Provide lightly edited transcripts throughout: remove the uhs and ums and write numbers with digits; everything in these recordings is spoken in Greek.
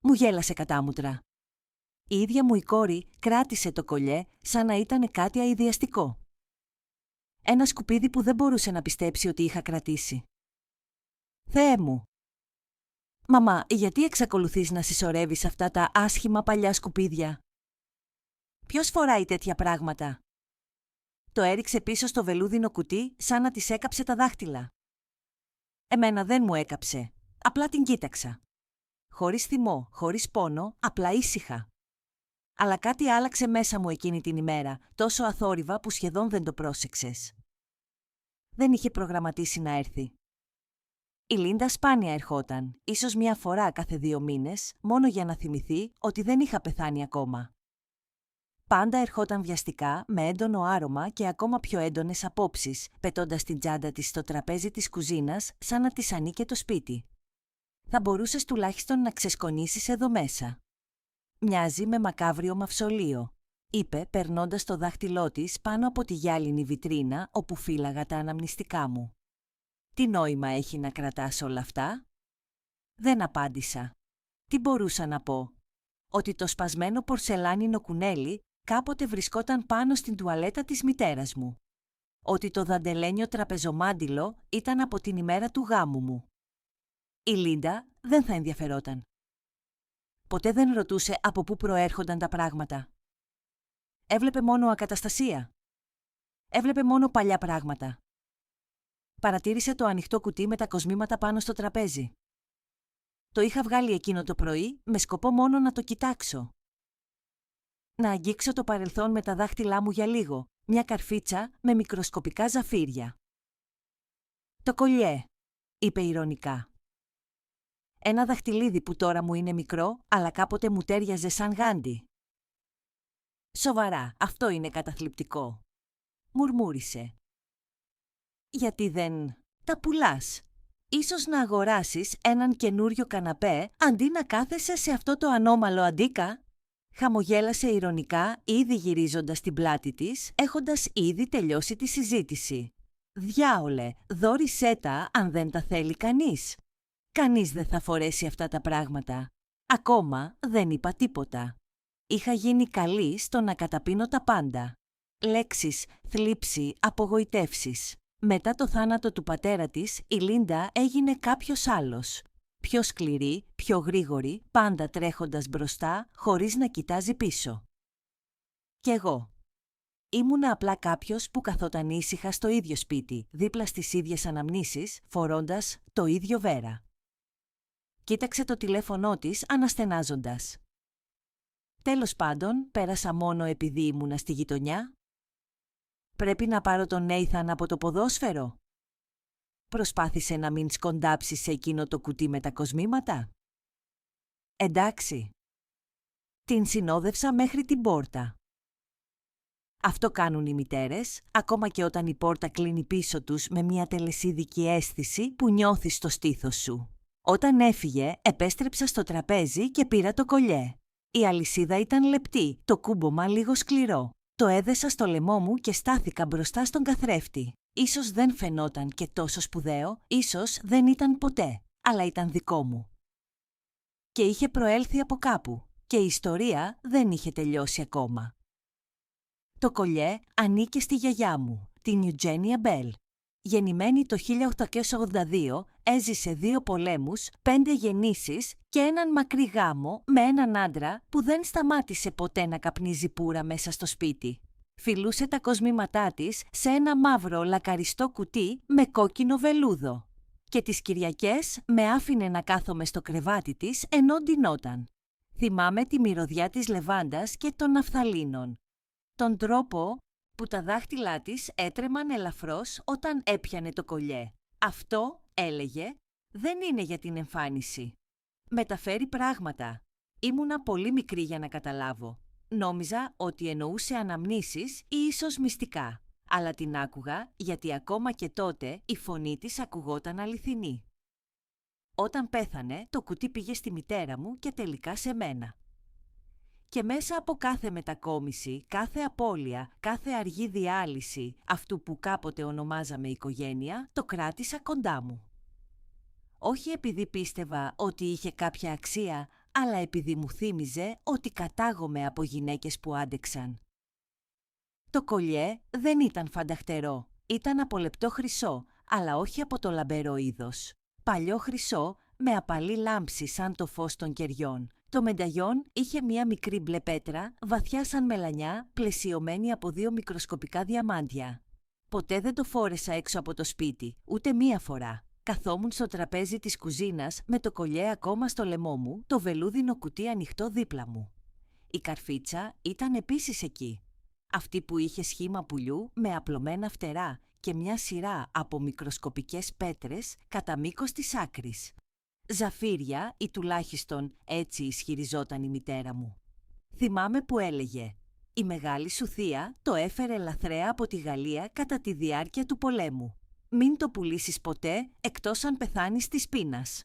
μου γέλασε κατάμουτρα. Η ίδια μου η κόρη κράτησε το κολιέ σαν να ήταν κάτι αηδιαστικό. Ένα σκουπίδι που δεν μπορούσε να πιστέψει ότι είχα κρατήσει. Θεέ μου! Μαμά, γιατί εξακολουθείς να συσσωρεύεις αυτά τα άσχημα παλιά σκουπίδια? Ποιος φοράει τέτοια πράγματα? Το έριξε πίσω στο βελούδινο κουτί σαν να της έκαψε τα δάχτυλα. Εμένα δεν μου έκαψε. Απλά την κοίταξα. Χωρίς θυμό, χωρίς πόνο, απλά ήσυχα. Αλλά κάτι άλλαξε μέσα μου εκείνη την ημέρα, τόσο αθόρυβα που σχεδόν δεν το πρόσεξες. Δεν είχε προγραμματίσει να έρθει. Η Λίντα σπάνια ερχόταν, ίσως μια φορά κάθε 2 μήνες, μόνο για να θυμηθεί ότι δεν είχα πεθάνει ακόμα. Πάντα ερχόταν βιαστικά, με έντονο άρωμα και ακόμα πιο έντονες απόψεις, πετώντας την τσάντα της στο τραπέζι της κουζίνας σαν να της ανήκε το σπίτι. «Θα μπορούσες τουλάχιστον να ξεσκονίσεις εδώ μέσα. Μοιάζει με μακάβριο μαυσολείο», είπε περνώντας το δάχτυλό της πάνω από τη γυάλινη βιτρίνα όπου φύλαγα τα αναμνηστικά μου. «Τι νόημα έχει να κρατάς όλα αυτά?» Δεν απάντησα. Τι μπορούσα να πω? Ότι το σπασμένο πορσελάνινο κουνέλι κάποτε βρισκόταν πάνω στην τουαλέτα της μητέρας μου. Ότι το δαντελένιο τραπεζομάντιλο ήταν από την ημέρα του γάμου μου. Η Λίντα δεν θα ενδιαφερόταν. Ποτέ δεν ρωτούσε από πού προέρχονταν τα πράγματα. Έβλεπε μόνο ακαταστασία. Έβλεπε μόνο παλιά πράγματα. Παρατήρησε το ανοιχτό κουτί με τα κοσμήματα πάνω στο τραπέζι. Το είχα βγάλει εκείνο το πρωί με σκοπό μόνο να το κοιτάξω. Να αγγίξω το παρελθόν με τα δάχτυλά μου για λίγο, μια καρφίτσα με μικροσκοπικά ζαφύρια. «Το κολιέ», είπε ειρωνικά. Ένα δαχτυλίδι που τώρα μου είναι μικρό, αλλά κάποτε μου τέριαζε σαν γάντι. «Σοβαρά, αυτό είναι καταθλιπτικό», μουρμούρισε. «Γιατί δεν τα πουλάς? Ίσως να αγοράσεις έναν καινούριο καναπέ αντί να κάθεσαι σε αυτό το ανώμαλο αντίκα?» Χαμογέλασε ειρωνικά, ήδη γυρίζοντας την πλάτη της, έχοντας ήδη τελειώσει τη συζήτηση. «Διάολε, δώρισέ τα αν δεν τα θέλει κανείς. Κανείς δεν θα φορέσει αυτά τα πράγματα. Ακόμα δεν είπα τίποτα. Είχα γίνει καλή στο να καταπίνω τα πάντα. Λέξεις, θλίψη, απογοητεύσεις. Μετά το θάνατο του πατέρα της, η Λίντα έγινε κάποιος άλλος. Πιο σκληρή, πιο γρήγορη, πάντα τρέχοντας μπροστά, χωρίς να κοιτάζει πίσω. Κι εγώ. Ήμουνα απλά κάποιος που καθόταν ήσυχα στο ίδιο σπίτι, δίπλα στις ίδιες αναμνήσεις, φορώντας το ίδιο βέρα. Κοίταξε το τηλέφωνό της αναστενάζοντας. Τέλος πάντων, πέρασα μόνο επειδή ήμουνα στη γειτονιά. Πρέπει να πάρω τον Νέιθαν από το ποδόσφαιρο. Προσπάθησε να μην σκοντάψει σε εκείνο το κουτί με τα κοσμήματα. Εντάξει. Την συνόδευσα μέχρι την πόρτα. Αυτό κάνουν οι μητέρες, ακόμα και όταν η πόρτα κλείνει πίσω τους με μια τελεσίδικη αίσθηση που νιώθεις στο στήθος σου. Όταν έφυγε, επέστρεψα στο τραπέζι και πήρα το κολιέ. Η αλυσίδα ήταν λεπτή, το κούμπομα λίγο σκληρό. Το έδεσα στο λαιμό μου και στάθηκα μπροστά στον καθρέφτη. Ίσως δεν φαινόταν και τόσο σπουδαίο, ίσως δεν ήταν ποτέ, αλλά ήταν δικό μου. Και είχε προέλθει από κάπου, και η ιστορία δεν είχε τελειώσει ακόμα. Το κολιέ ανήκε στη γιαγιά μου, την Ιουτζένια Μπέλ. Γεννημένη το 1882, έζησε 2 πολέμους, 5 γεννήσεις και έναν μακρύ γάμο με έναν άντρα που δεν σταμάτησε ποτέ να καπνίζει πουρα μέσα στο σπίτι. Φιλούσε τα κοσμήματά της σε ένα μαύρο λακαριστό κουτί με κόκκινο βελούδο. Και τις Κυριακές με άφηνε να κάθομαι στο κρεβάτι της ενώ ντυνόταν. Θυμάμαι τη μυρωδιά της λεβάντας και των ναφθαλίνων. Τον τρόπο που τα δάχτυλά της έτρεμαν ελαφρώς όταν έπιανε το κολιέ. Αυτό, έλεγε, δεν είναι για την εμφάνιση. Μεταφέρει πράγματα. Ήμουνα πολύ μικρή για να καταλάβω. Νόμιζα ότι εννοούσε αναμνήσεις ή ίσως μυστικά. Αλλά την άκουγα γιατί ακόμα και τότε η φωνή της ακουγόταν αληθινή. Όταν πέθανε, το κουτί πήγε στη μητέρα μου και τελικά σε μένα. Και μέσα από κάθε μετακόμιση, κάθε απώλεια, κάθε αργή διάλυση, αυτού που κάποτε ονομάζαμε οικογένεια, το κράτησα κοντά μου. Όχι επειδή πίστευα ότι είχε κάποια αξία, αλλά επειδή μου θύμιζε ότι κατάγομαι από γυναίκες που άντεξαν. Το κολιέ δεν ήταν φανταχτερό, ήταν από λεπτό χρυσό, αλλά όχι από το λαμπερό είδος. Παλιό χρυσό με απαλή λάμψη σαν το φως των κεριών. Το μενταγιόν είχε μία μικρή μπλε πέτρα, βαθιά σαν μελανιά, πλαισιωμένη από 2 μικροσκοπικά διαμάντια. Ποτέ δεν το φόρεσα έξω από το σπίτι, ούτε μία φορά. Καθόμουν στο τραπέζι της κουζίνας με το κολιέ ακόμα στο λαιμό μου, το βελούδινο κουτί ανοιχτό δίπλα μου. Η καρφίτσα ήταν επίσης εκεί. Αυτή που είχε σχήμα πουλιού με απλωμένα φτερά και μια σειρά από μικροσκοπικές πέτρες κατά μήκος της άκρης. Ζαφύρια ή τουλάχιστον έτσι ισχυριζόταν η μητέρα μου. Θυμάμαι που έλεγε «Η μεγάλη σου θεία το έφερε λαθρέα από τη Γαλλία κατά τη διάρκεια του πολέμου. Μην το πουλήσεις ποτέ εκτός αν πεθάνεις της πείνας».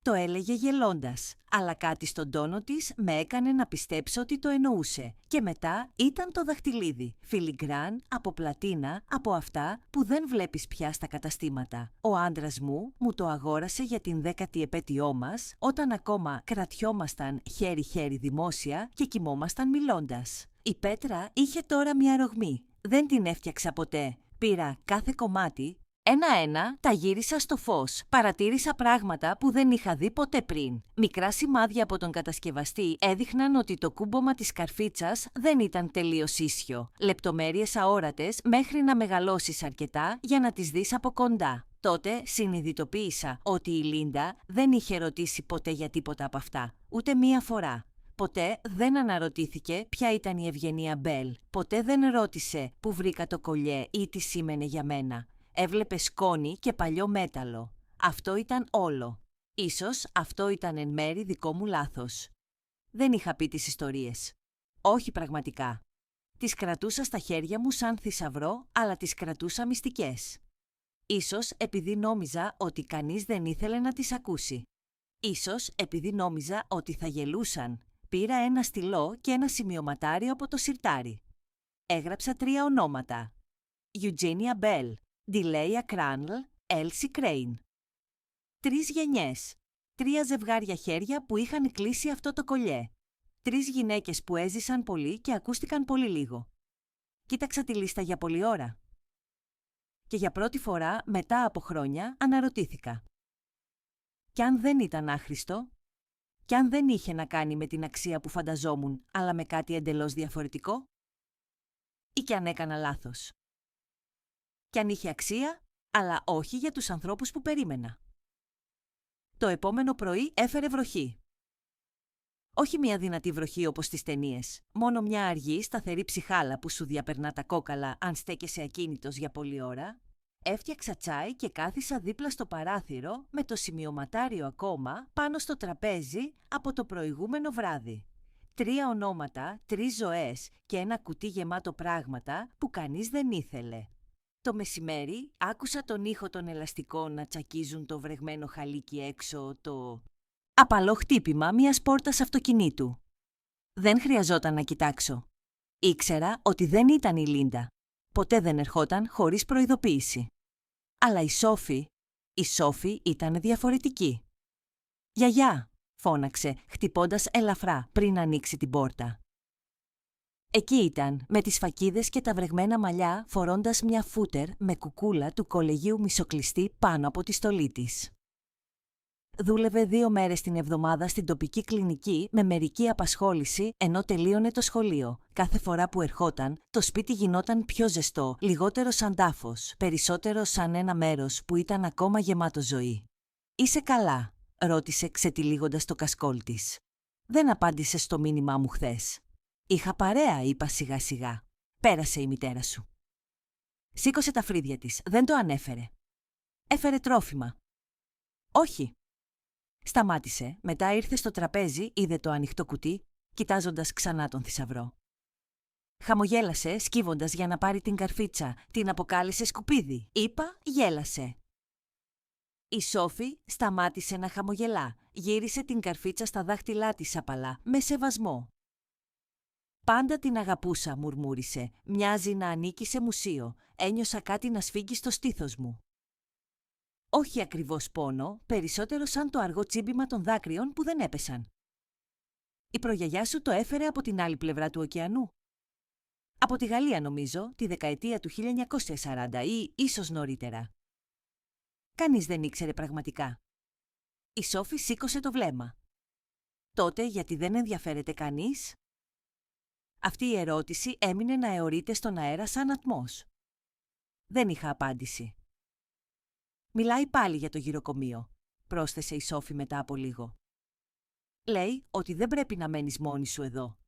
Το έλεγε γελώντας, αλλά κάτι στον τόνο της με έκανε να πιστέψω ότι το εννοούσε. Και μετά ήταν το δαχτυλίδι, φιλιγκράν, από πλατίνα, από αυτά που δεν βλέπεις πια στα καταστήματα. Ο άντρας μου το αγόρασε για την 10η επέτειό μας, όταν ακόμα κρατιόμασταν χέρι-χέρι δημόσια και κοιμόμασταν μιλώντας. Η πέτρα είχε τώρα μια ρογμή. Δεν την έφτιαξα ποτέ. Πήρα κάθε κομμάτι. Ένα-ένα τα γύρισα στο φως. Παρατήρησα πράγματα που δεν είχα δει ποτέ πριν. Μικρά σημάδια από τον κατασκευαστή έδειχναν ότι το κούμπομα της καρφίτσας δεν ήταν τελείως ίσιο. Λεπτομέρειες αόρατες μέχρι να μεγαλώσεις αρκετά για να τις δεις από κοντά. Τότε συνειδητοποίησα ότι η Λίντα δεν είχε ρωτήσει ποτέ για τίποτα από αυτά. Ούτε μία φορά. Ποτέ δεν αναρωτήθηκε ποια ήταν η Ευγενία Μπέλ. Ποτέ δεν ρώτησε που βρήκα το κολιέ ή τι σήμαινε για μένα. Έβλεπε σκόνη και παλιό μέταλλο. Αυτό ήταν όλο. Ίσως αυτό ήταν εν μέρη δικό μου λάθος. Δεν είχα πει τις ιστορίες. Όχι πραγματικά. Τις κρατούσα στα χέρια μου σαν θησαυρό, αλλά τις κρατούσα μυστικές. Ίσως επειδή νόμιζα ότι κανείς δεν ήθελε να τις ακούσει. Ίσως επειδή νόμιζα ότι θα γελούσαν. Πήρα ένα στυλό και ένα σημειωματάριο από το σιρτάρι. Έγραψα 3 ονόματα. Eugenia Bell, Delia Cranell, Elsie Crane. 3 γενιές. 3 ζευγάρια χέρια που είχαν κλείσει αυτό το κολιέ. 3 γυναίκες που έζησαν πολύ και ακούστηκαν πολύ λίγο. Κοίταξα τη λίστα για πολλή ώρα. Και για πρώτη φορά, μετά από χρόνια, αναρωτήθηκα. Κι αν δεν ήταν άχρηστο, κι αν δεν είχε να κάνει με την αξία που φανταζόμουν, αλλά με κάτι εντελώς διαφορετικό, ή κι αν έκανα λάθος. Κι αν είχε αξία, αλλά όχι για τους ανθρώπους που περίμενα. Το επόμενο πρωί έφερε βροχή. Όχι μια δυνατή βροχή όπως στις ταινίες, μόνο μια αργή, σταθερή ψυχάλα που σου διαπερνά τα κόκαλα αν στέκεσαι ακίνητος για πολλή ώρα. Έφτιαξα τσάι και κάθισα δίπλα στο παράθυρο με το σημειωματάριο ακόμα πάνω στο τραπέζι από το προηγούμενο βράδυ. 3 ονόματα, 3 ζωές και ένα κουτί γεμάτο πράγματα που κανείς δεν ήθελε. Το μεσημέρι άκουσα τον ήχο των ελαστικών να τσακίζουν το βρεγμένο χαλίκι έξω, το απαλό χτύπημα μιας πόρτας αυτοκινήτου. Δεν χρειαζόταν να κοιτάξω. Ήξερα ότι δεν ήταν η Λίντα. Ποτέ δεν ερχόταν χωρίς προειδοποίηση. Αλλά η Σόφη ήταν διαφορετική. «Γιαγιά», φώναξε, χτυπώντας ελαφρά πριν ανοίξει την πόρτα. Εκεί ήταν, με τις φακίδες και τα βρεγμένα μαλλιά, φορώντας μια φούτερ με κουκούλα του κολεγίου μισοκλειστή πάνω από τη στολή της. Δούλευε 2 μέρες την εβδομάδα στην τοπική κλινική με μερική απασχόληση ενώ τελείωνε το σχολείο. Κάθε φορά που ερχόταν, το σπίτι γινόταν πιο ζεστό, λιγότερο σαν τάφος, περισσότερο σαν ένα μέρος που ήταν ακόμα γεμάτο ζωή. «Είσαι καλά?» ρώτησε ξετυλίγοντας το κασκόλ της. «Δεν απάντησε στο μήνυμά μου χθες». «Είχα παρέα», είπα σιγά σιγά. «Πέρασε η μητέρα σου». Σήκωσε τα φρύδια της, δεν το ανέφερε. «Έφερε τρόφιμα». «Όχι». Σταμάτησε, μετά ήρθε στο τραπέζι, είδε το ανοιχτό κουτί, κοιτάζοντας ξανά τον θησαυρό. Χαμογέλασε, σκύβοντας για να πάρει την καρφίτσα, την αποκάλυψε σκουπίδι. Είπα, γέλασε. Η Σόφη σταμάτησε να χαμογελά, γύρισε την καρφίτσα στα δάχτυλά της απαλά, με σεβασμό. «Πάντα την αγαπούσα», μουρμούρισε. «Μοιάζει να ανήκει σε μουσείο. Ένιωσα κάτι να σφίγγει στο στήθος μου». Όχι ακριβώς πόνο, περισσότερο σαν το αργό τσίμπημα των δάκρυων που δεν έπεσαν. Η προγιαγιά σου το έφερε από την άλλη πλευρά του ωκεανού. Από τη Γαλλία νομίζω, τη δεκαετία του 1940 ή ίσως νωρίτερα. Κανείς δεν ήξερε πραγματικά. Η Σόφη σήκωσε το βλέμμα. Τότε γιατί δεν ενδιαφέρεται κανείς? Αυτή η ερώτηση έμεινε να αιωρείται στον αέρα σαν ατμός. Δεν είχα απάντηση. «Μιλάει πάλι για το γυροκομείο», πρόσθεσε η Σόφη μετά από λίγο. «Λέει ότι δεν πρέπει να μένεις μόνη σου εδώ.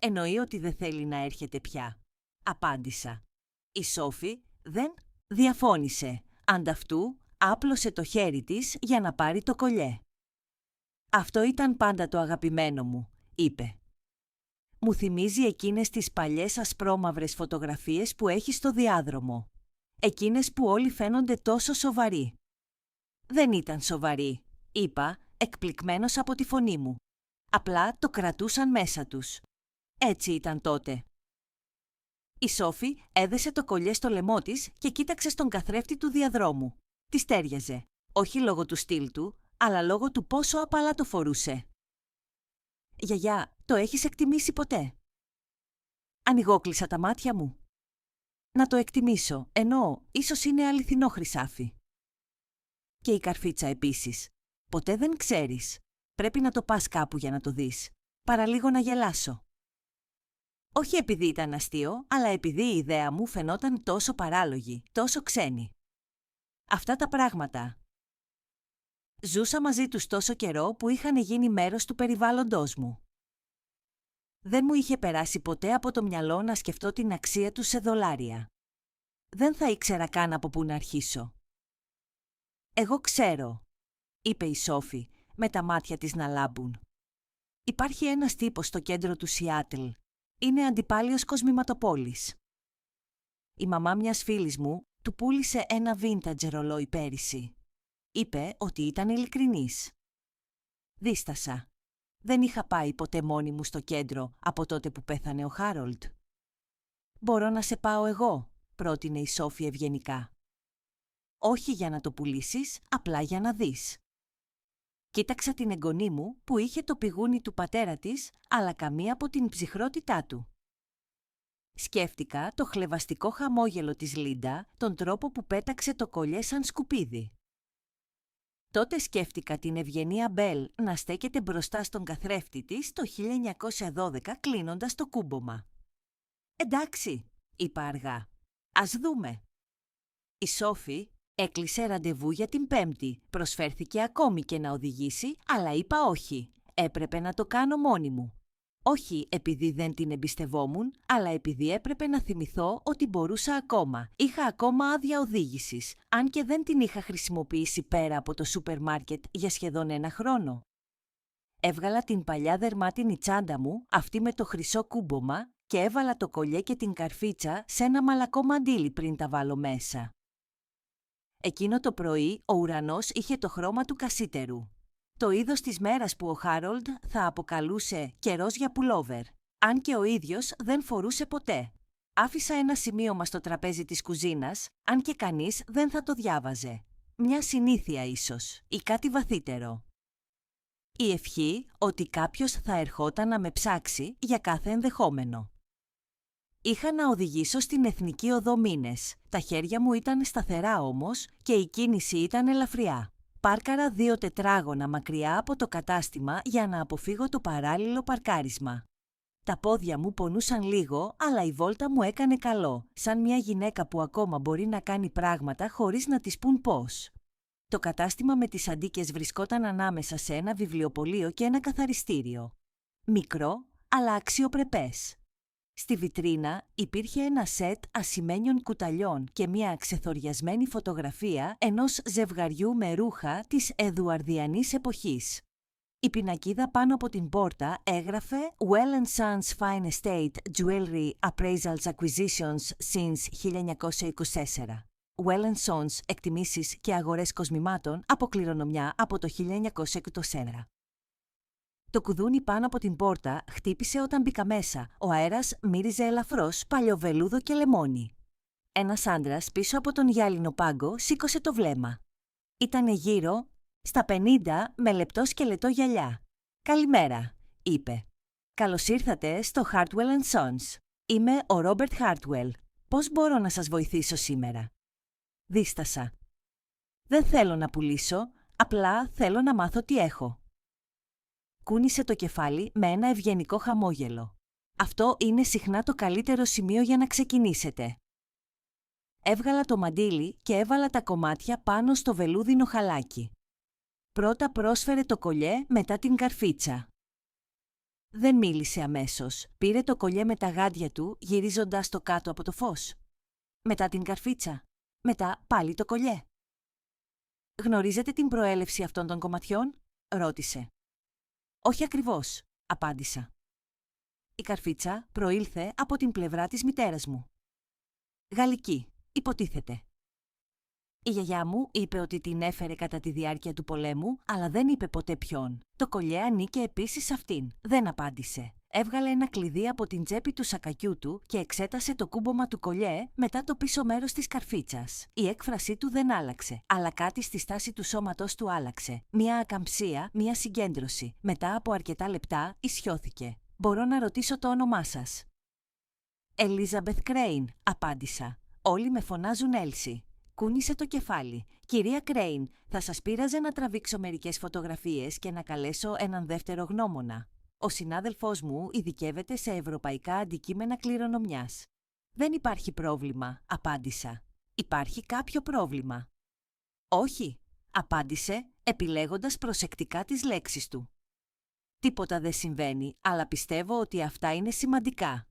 Εννοεί ότι δεν θέλει να έρχεται πια», απάντησα. Η Σόφη δεν διαφώνησε. Ανταυτού άπλωσε το χέρι της για να πάρει το κολλιέ. «Αυτό ήταν πάντα το αγαπημένο μου», είπε. «Μου θυμίζει εκείνες τις παλιές ασπρόμαυρες φωτογραφίες που έχει στο διάδρομο. Εκείνες που όλοι φαίνονται τόσο σοβαροί». «Δεν ήταν σοβαροί», είπα, εκπληκμένος από τη φωνή μου. «Απλά το κρατούσαν μέσα τους. Έτσι ήταν τότε». Η Σόφη έδεσε το κολλιέ στο λαιμό της και κοίταξε στον καθρέφτη του διαδρόμου. Της τέριαζε, όχι λόγω του στυλ του, αλλά λόγω του πόσο απαλά το φορούσε. «Γιαγιά, το έχεις εκτιμήσει ποτέ?» Ανοιγόκλεισα τα μάτια μου. «Να το εκτιμήσω, εννοώ, ίσως είναι αληθινό χρυσάφι». Και η καρφίτσα επίσης. «Ποτέ δεν ξέρεις. Πρέπει να το πας κάπου για να το δεις. Παραλίγο να γελάσω». Όχι επειδή ήταν αστείο, αλλά επειδή η ιδέα μου φαινόταν τόσο παράλογη, τόσο ξένη. Αυτά τα πράγματα. Ζούσα μαζί τους τόσο καιρό που είχαν γίνει μέρος του περιβάλλοντός μου. Δεν μου είχε περάσει ποτέ από το μυαλό να σκεφτώ την αξία τους σε δολάρια. Δεν θα ήξερα καν από πού να αρχίσω. «Εγώ ξέρω», είπε η Σόφη, με τα μάτια της να λάμπουν. «Υπάρχει ένας τύπος στο κέντρο του Σιάτλ. Είναι αντιπάλιος κοσμηματοπόλης. Η μαμά μιας φίλης μου του πούλησε ένα vintage ρολόι πέρυσι. Είπε ότι ήταν ειλικρινής. Δίστασα. Δεν είχα πάει ποτέ μόνη μου στο κέντρο από τότε που πέθανε ο Χάρολντ. «Μπορώ να σε πάω εγώ», πρότεινε η Σόφη ευγενικά. «Όχι για να το πουλήσεις, απλά για να δεις». Κοίταξα την εγγονή μου που είχε το πηγούνι του πατέρα της, αλλά καμία από την ψυχρότητά του. Σκέφτηκα το χλευαστικό χαμόγελο της Λίντα, τον τρόπο που πέταξε το κολλιέ σαν σκουπίδι. Τότε σκέφτηκα την Ευγενία Μπέλ να στέκεται μπροστά στον καθρέφτη της το 1912 κλείνοντας το κούμπομα. «Εντάξει», είπα αργά, «ας δούμε». Η Σόφη έκλεισε ραντεβού για την Πέμπτη, προσφέρθηκε ακόμη και να οδηγήσει, αλλά είπα όχι, έπρεπε να το κάνω μόνη μου. Όχι επειδή δεν την εμπιστευόμουν, αλλά επειδή έπρεπε να θυμηθώ ότι μπορούσα ακόμα. Είχα ακόμα άδεια οδήγησης, αν και δεν την είχα χρησιμοποιήσει πέρα από το σούπερ μάρκετ για σχεδόν ένα χρόνο. Έβγαλα την παλιά δερμάτινη τσάντα μου, αυτή με το χρυσό κούμπομα, και έβαλα το κολλιέ και την καρφίτσα σε ένα μαλακό μαντίλι πριν τα βάλω μέσα. Εκείνο το πρωί ο ουρανός είχε το χρώμα του κασίτερου. Το είδος της μέρας που ο Χάρολντ θα αποκαλούσε καιρός για πουλόβερ, αν και ο ίδιος δεν φορούσε ποτέ. Άφησα ένα σημείωμα στο τραπέζι της κουζίνας, αν και κανείς δεν θα το διάβαζε. Μια συνήθεια ίσως, ή κάτι βαθύτερο. Η ευχή ότι κάποιος θα ερχόταν να με ψάξει για κάθε ενδεχόμενο. Είχα να οδηγήσω στην Εθνική Οδό μήνες. Τα χέρια μου ήταν σταθερά όμως και η κίνηση ήταν ελαφριά. Πάρκαρα 2 τετράγωνα μακριά από το κατάστημα για να αποφύγω το παράλληλο παρκάρισμα. Τα πόδια μου πονούσαν λίγο, αλλά η βόλτα μου έκανε καλό, σαν μια γυναίκα που ακόμα μπορεί να κάνει πράγματα χωρίς να της πουν πώς. Το κατάστημα με τις αντίκες βρισκόταν ανάμεσα σε ένα βιβλιοπωλείο και ένα καθαριστήριο. Μικρό, αλλά αξιοπρεπές. Στη βιτρίνα υπήρχε ένα σετ ασημένιων κουταλιών και μια ξεθοριασμένη φωτογραφία ενός ζευγαριού με ρούχα της Εδουαρδιανής εποχής. Η πινακίδα πάνω από την πόρτα έγραφε «Well & Sons Fine Estate Jewelry Appraisals Acquisitions since 1924». Well & Sons εκτιμήσεις και αγορές κοσμημάτων από κληρονομιά από το 1924. Το κουδούνι πάνω από την πόρτα χτύπησε όταν μπήκα μέσα. Ο αέρας μύριζε ελαφρώς παλιοβελούδο και λεμόνι. Ένας άντρας πίσω από τον γυάλινο πάγκο σήκωσε το βλέμμα. Ήτανε γύρω στα 50 με λεπτό σκελετό γυαλιά. «Καλημέρα», είπε. «Καλώς ήρθατε στο Hartwell & Sons. Είμαι ο Ρόμπερτ Hartwell. Πώς μπορώ να σας βοηθήσω σήμερα?» Δίστασα. «Δεν θέλω να πουλήσω, απλά θέλω να μάθω τι έχω». Κούνησε το κεφάλι με ένα ευγενικό χαμόγελο. «Αυτό είναι συχνά το καλύτερο σημείο για να ξεκινήσετε». Έβγαλα το μαντίλι και έβαλα τα κομμάτια πάνω στο βελούδινο χαλάκι. Πρώτα πρόσφερε το κολιέ, μετά την καρφίτσα. Δεν μίλησε αμέσως. Πήρε το κολιέ με τα γάντια του, γυρίζοντας το κάτω από το φως. Μετά την καρφίτσα. Μετά πάλι το κολιέ. «Γνωρίζετε την προέλευση αυτών των κομματιών?» ρώτησε. «Όχι ακριβώς», απάντησα. «Η καρφίτσα προήλθε από την πλευρά της μητέρας μου. Γαλλική, υποτίθεται. Η γιαγιά μου είπε ότι την έφερε κατά τη διάρκεια του πολέμου, αλλά δεν είπε ποτέ ποιον. Το κολιέ ανήκε επίσης σε αυτήν. Δεν απάντησε. Έβγαλε ένα κλειδί από την τσέπη του σακακιού του και εξέτασε το κούμπομα του κολιέ μετά το πίσω μέρος της καρφίτσας. Η έκφρασή του δεν άλλαξε, αλλά κάτι στη στάση του σώματος του άλλαξε. Μια ακαμψία, μια συγκέντρωση. Μετά από αρκετά λεπτά ισιώθηκε. «Μπορώ να ρωτήσω το όνομά σας?» «Ελίζαμπεθ Κρέιν», απάντησα. «Όλοι με φωνάζουν Έλση». Κούνησε το κεφάλι. «Κυρία Κρέιν, θα σας πείραζε να τραβήξω μερικές φωτογραφίες και να καλέσω έναν δεύτερο γνώμονα. Ο συνάδελφός μου ειδικεύεται σε ευρωπαϊκά αντικείμενα κληρονομιάς». «Δεν υπάρχει πρόβλημα», απάντησα. «Υπάρχει κάποιο πρόβλημα?» «Όχι», απάντησε, επιλέγοντας προσεκτικά τις λέξεις του. «Τίποτα δεν συμβαίνει, αλλά πιστεύω ότι αυτά είναι σημαντικά».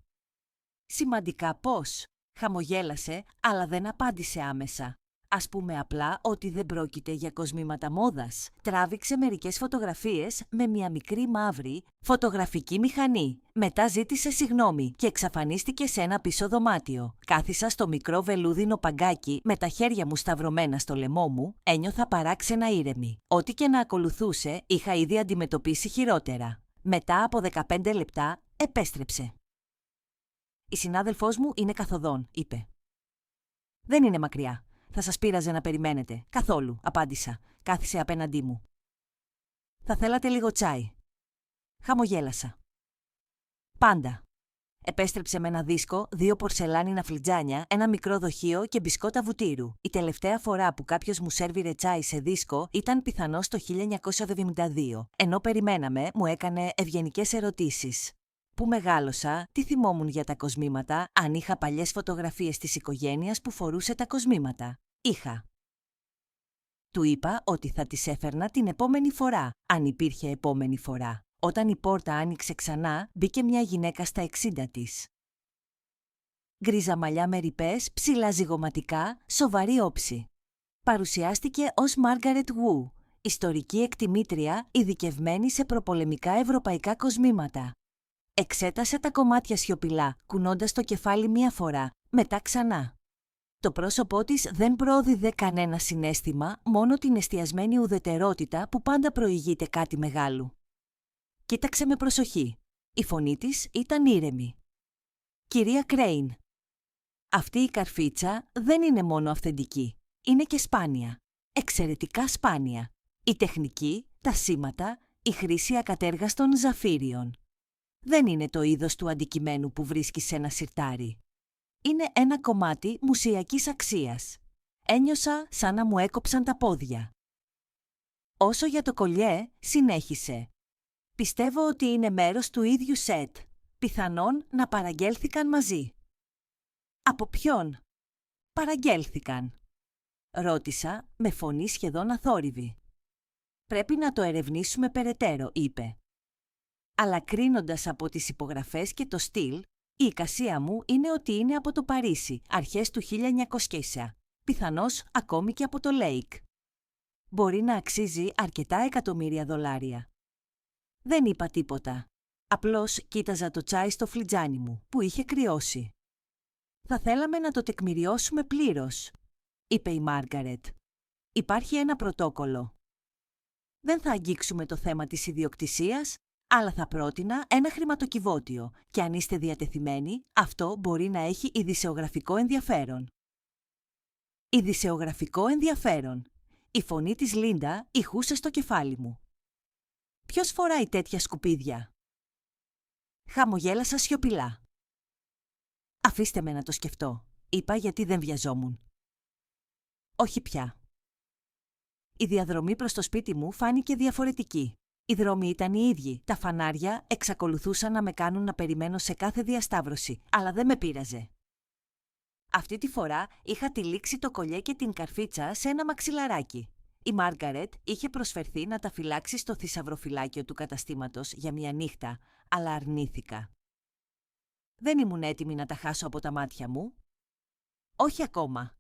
«Σημαντικά πώς?» Χαμογέλασε, αλλά δεν απάντησε άμεσα. «Ας πούμε απλά ότι δεν πρόκειται για κοσμήματα μόδας». Τράβηξε μερικές φωτογραφίες με μια μικρή μαύρη φωτογραφική μηχανή. Μετά ζήτησε συγγνώμη και εξαφανίστηκε σε ένα πίσω δωμάτιο. Κάθισα στο μικρό βελούδινο παγκάκι με τα χέρια μου σταυρωμένα στο λαιμό μου, ένιωθα παράξενα ήρεμη. Ό,τι και να ακολουθούσε, είχα ήδη αντιμετωπίσει χειρότερα. Μετά από 15 λεπτά, επέστρεψε. «Η συνάδελφός μου είναι καθοδόν», είπε. «Δεν είναι μακριά. Θα σας πείραζε να περιμένετε». «Καθόλου», απάντησα. Κάθισε απέναντί μου. «Θα θέλατε λίγο τσάι?» Χαμογέλασα. «Πάντα». Επέστρεψε με ένα δίσκο, 2 πορσελάνινα φλιτζάνια, ένα μικρό δοχείο και μπισκότα βουτύρου. Η τελευταία φορά που κάποιος μου σέρβιρε τσάι σε δίσκο ήταν πιθανώς το 1972. Ενώ περιμέναμε, μου έκανε ευγενικές ερωτήσεις. Που μεγάλωσα, τι θυμόμουν για τα κοσμήματα, αν είχα παλιές φωτογραφίες της οικογένειας που φορούσε τα κοσμήματα. Είχα. Του είπα ότι θα τις έφερνα την επόμενη φορά, αν υπήρχε επόμενη φορά. Όταν η πόρτα άνοιξε ξανά, μπήκε μια γυναίκα στα 60 της. Γκρίζα μαλλιά με ρηπές, ψηλά ζυγωματικά, σοβαρή όψη. Παρουσιάστηκε ως Μάργαρετ Γου, ιστορική εκτιμήτρια ειδικευμένη σε προπολεμικά ευρωπαϊκά κοσμήματα. Εξέτασε τα κομμάτια σιωπηλά, κουνώντας το κεφάλι μία φορά, μετά ξανά. Το πρόσωπό της δεν προώδιδε κανένα συναίσθημα, μόνο την εστιασμένη ουδετερότητα που πάντα προηγείται κάτι μεγάλου. Κοίταξε με προσοχή. Η φωνή της ήταν ήρεμη. «Κυρία Κρέιν, αυτή η καρφίτσα δεν είναι μόνο αυθεντική, είναι και σπάνια. Εξαιρετικά σπάνια. Η τεχνική, τα σήματα, η χρήση ακατέργαστων ζαφύριων. Δεν είναι το είδος του αντικειμένου που βρίσκεις σε ένα σιρτάρι. Είναι ένα κομμάτι μουσειακής αξίας. Ένιωσα σαν να μου έκοψαν τα πόδια». Όσο για το κολιέ, συνέχισε. «Πιστεύω ότι είναι μέρος του ίδιου σετ. Πιθανόν να παραγγέλθηκαν μαζί». «Από ποιον?» «Παραγγέλθηκαν?» ρώτησα με φωνή σχεδόν αθόρυβη. «Πρέπει να το ερευνήσουμε περαιτέρω», είπε. «Αλλά κρίνοντας από τις υπογραφές και το στυλ, η εικασία μου είναι ότι είναι από το Παρίσι, αρχές του 1900, πιθανώς ακόμη και από το Λέικ. Μπορεί να αξίζει αρκετά εκατομμύρια δολάρια». Δεν είπα τίποτα. Απλώς κοίταζα το τσάι στο φλιτζάνι μου, που είχε κρυώσει. «Θα θέλαμε να το τεκμηριώσουμε πλήρως», είπε η Μάργαρετ. «Υπάρχει ένα πρωτόκολλο. Δεν θα αγγίξουμε το θέμα της ιδιοκτησίας, αλλά θα πρότεινα ένα χρηματοκιβώτιο και αν είστε διατεθειμένοι, αυτό μπορεί να έχει ειδησεογραφικό ενδιαφέρον». «Ειδησεογραφικό ενδιαφέρον». Η φωνή της Λίντα ηχούσε στο κεφάλι μου. «Ποιος φοράει τέτοια σκουπίδια?» Χαμογέλασα σιωπηλά. «Αφήστε με να το σκεφτώ», είπα γιατί δεν βιαζόμουν. «Όχι πια». Η διαδρομή προς το σπίτι μου φάνηκε διαφορετική. Οι δρόμοι ήταν οι ίδιοι. Τα φανάρια εξακολουθούσαν να με κάνουν να περιμένω σε κάθε διασταύρωση, αλλά δεν με πείραζε. Αυτή τη φορά είχα τυλίξει το κολλιέ και την καρφίτσα σε ένα μαξιλαράκι. Η Μάργαρετ είχε προσφερθεί να τα φυλάξει στο θησαυροφυλάκιο του καταστήματος για μια νύχτα, αλλά αρνήθηκα. Δεν ήμουν έτοιμη να τα χάσω από τα μάτια μου. Όχι ακόμα.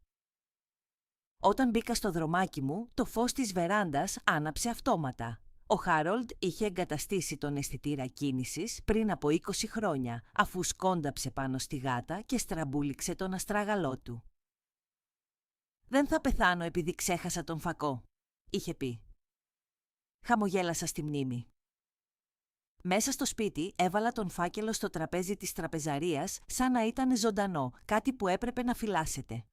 Όταν μπήκα στο δρομάκι μου, το φως της βεράντας άναψε αυτόματα. Ο Χάρολντ είχε εγκαταστήσει τον αισθητήρα κίνησης πριν από 20 χρόνια, αφού σκόνταψε πάνω στη γάτα και στραμπούληξε τον αστράγαλό του. «Δεν θα πεθάνω επειδή ξέχασα τον φακό», είχε πει. Χαμογέλασα στη μνήμη. Μέσα στο σπίτι έβαλα τον φάκελο στο τραπέζι της τραπεζαρίας σαν να ήταν ζωντανό, κάτι που έπρεπε να φυλάσσεται.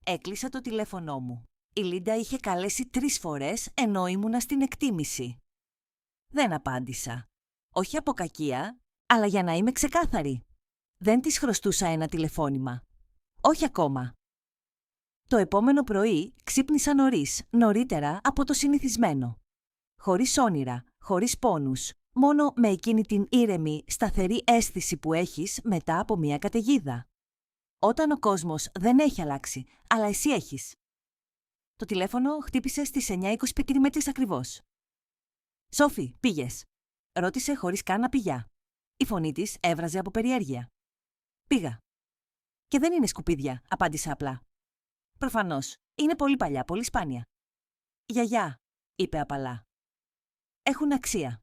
Έκλεισα το τηλέφωνό μου. Η Λίντα είχε καλέσει 3 φορές ενώ ήμουνα στην εκτίμηση. Δεν απάντησα. Όχι από κακία, αλλά για να είμαι ξεκάθαρη. Δεν της χρωστούσα ένα τηλεφώνημα. Όχι ακόμα. Το επόμενο πρωί ξύπνησα νωρίτερα από το συνηθισμένο. Χωρίς όνειρα, χωρίς πόνους, μόνο με εκείνη την ήρεμη, σταθερή αίσθηση που έχεις μετά από μια καταιγίδα. Όταν ο κόσμος δεν έχει αλλάξει, αλλά εσύ έχεις. Το τηλέφωνο χτύπησε στις 9:25 ακριβώς. «Σόφη, πήγες?» ρώτησε χωρίς καν να πει γεια. Η φωνή της έβραζε από περιέργεια. «Πήγα». «Και δεν είναι σκουπίδια», απάντησα απλά. «Προφανώς. Είναι πολύ παλιά, πολύ σπάνια». «Γιαγιά», είπε απαλά. «Έχουν αξία».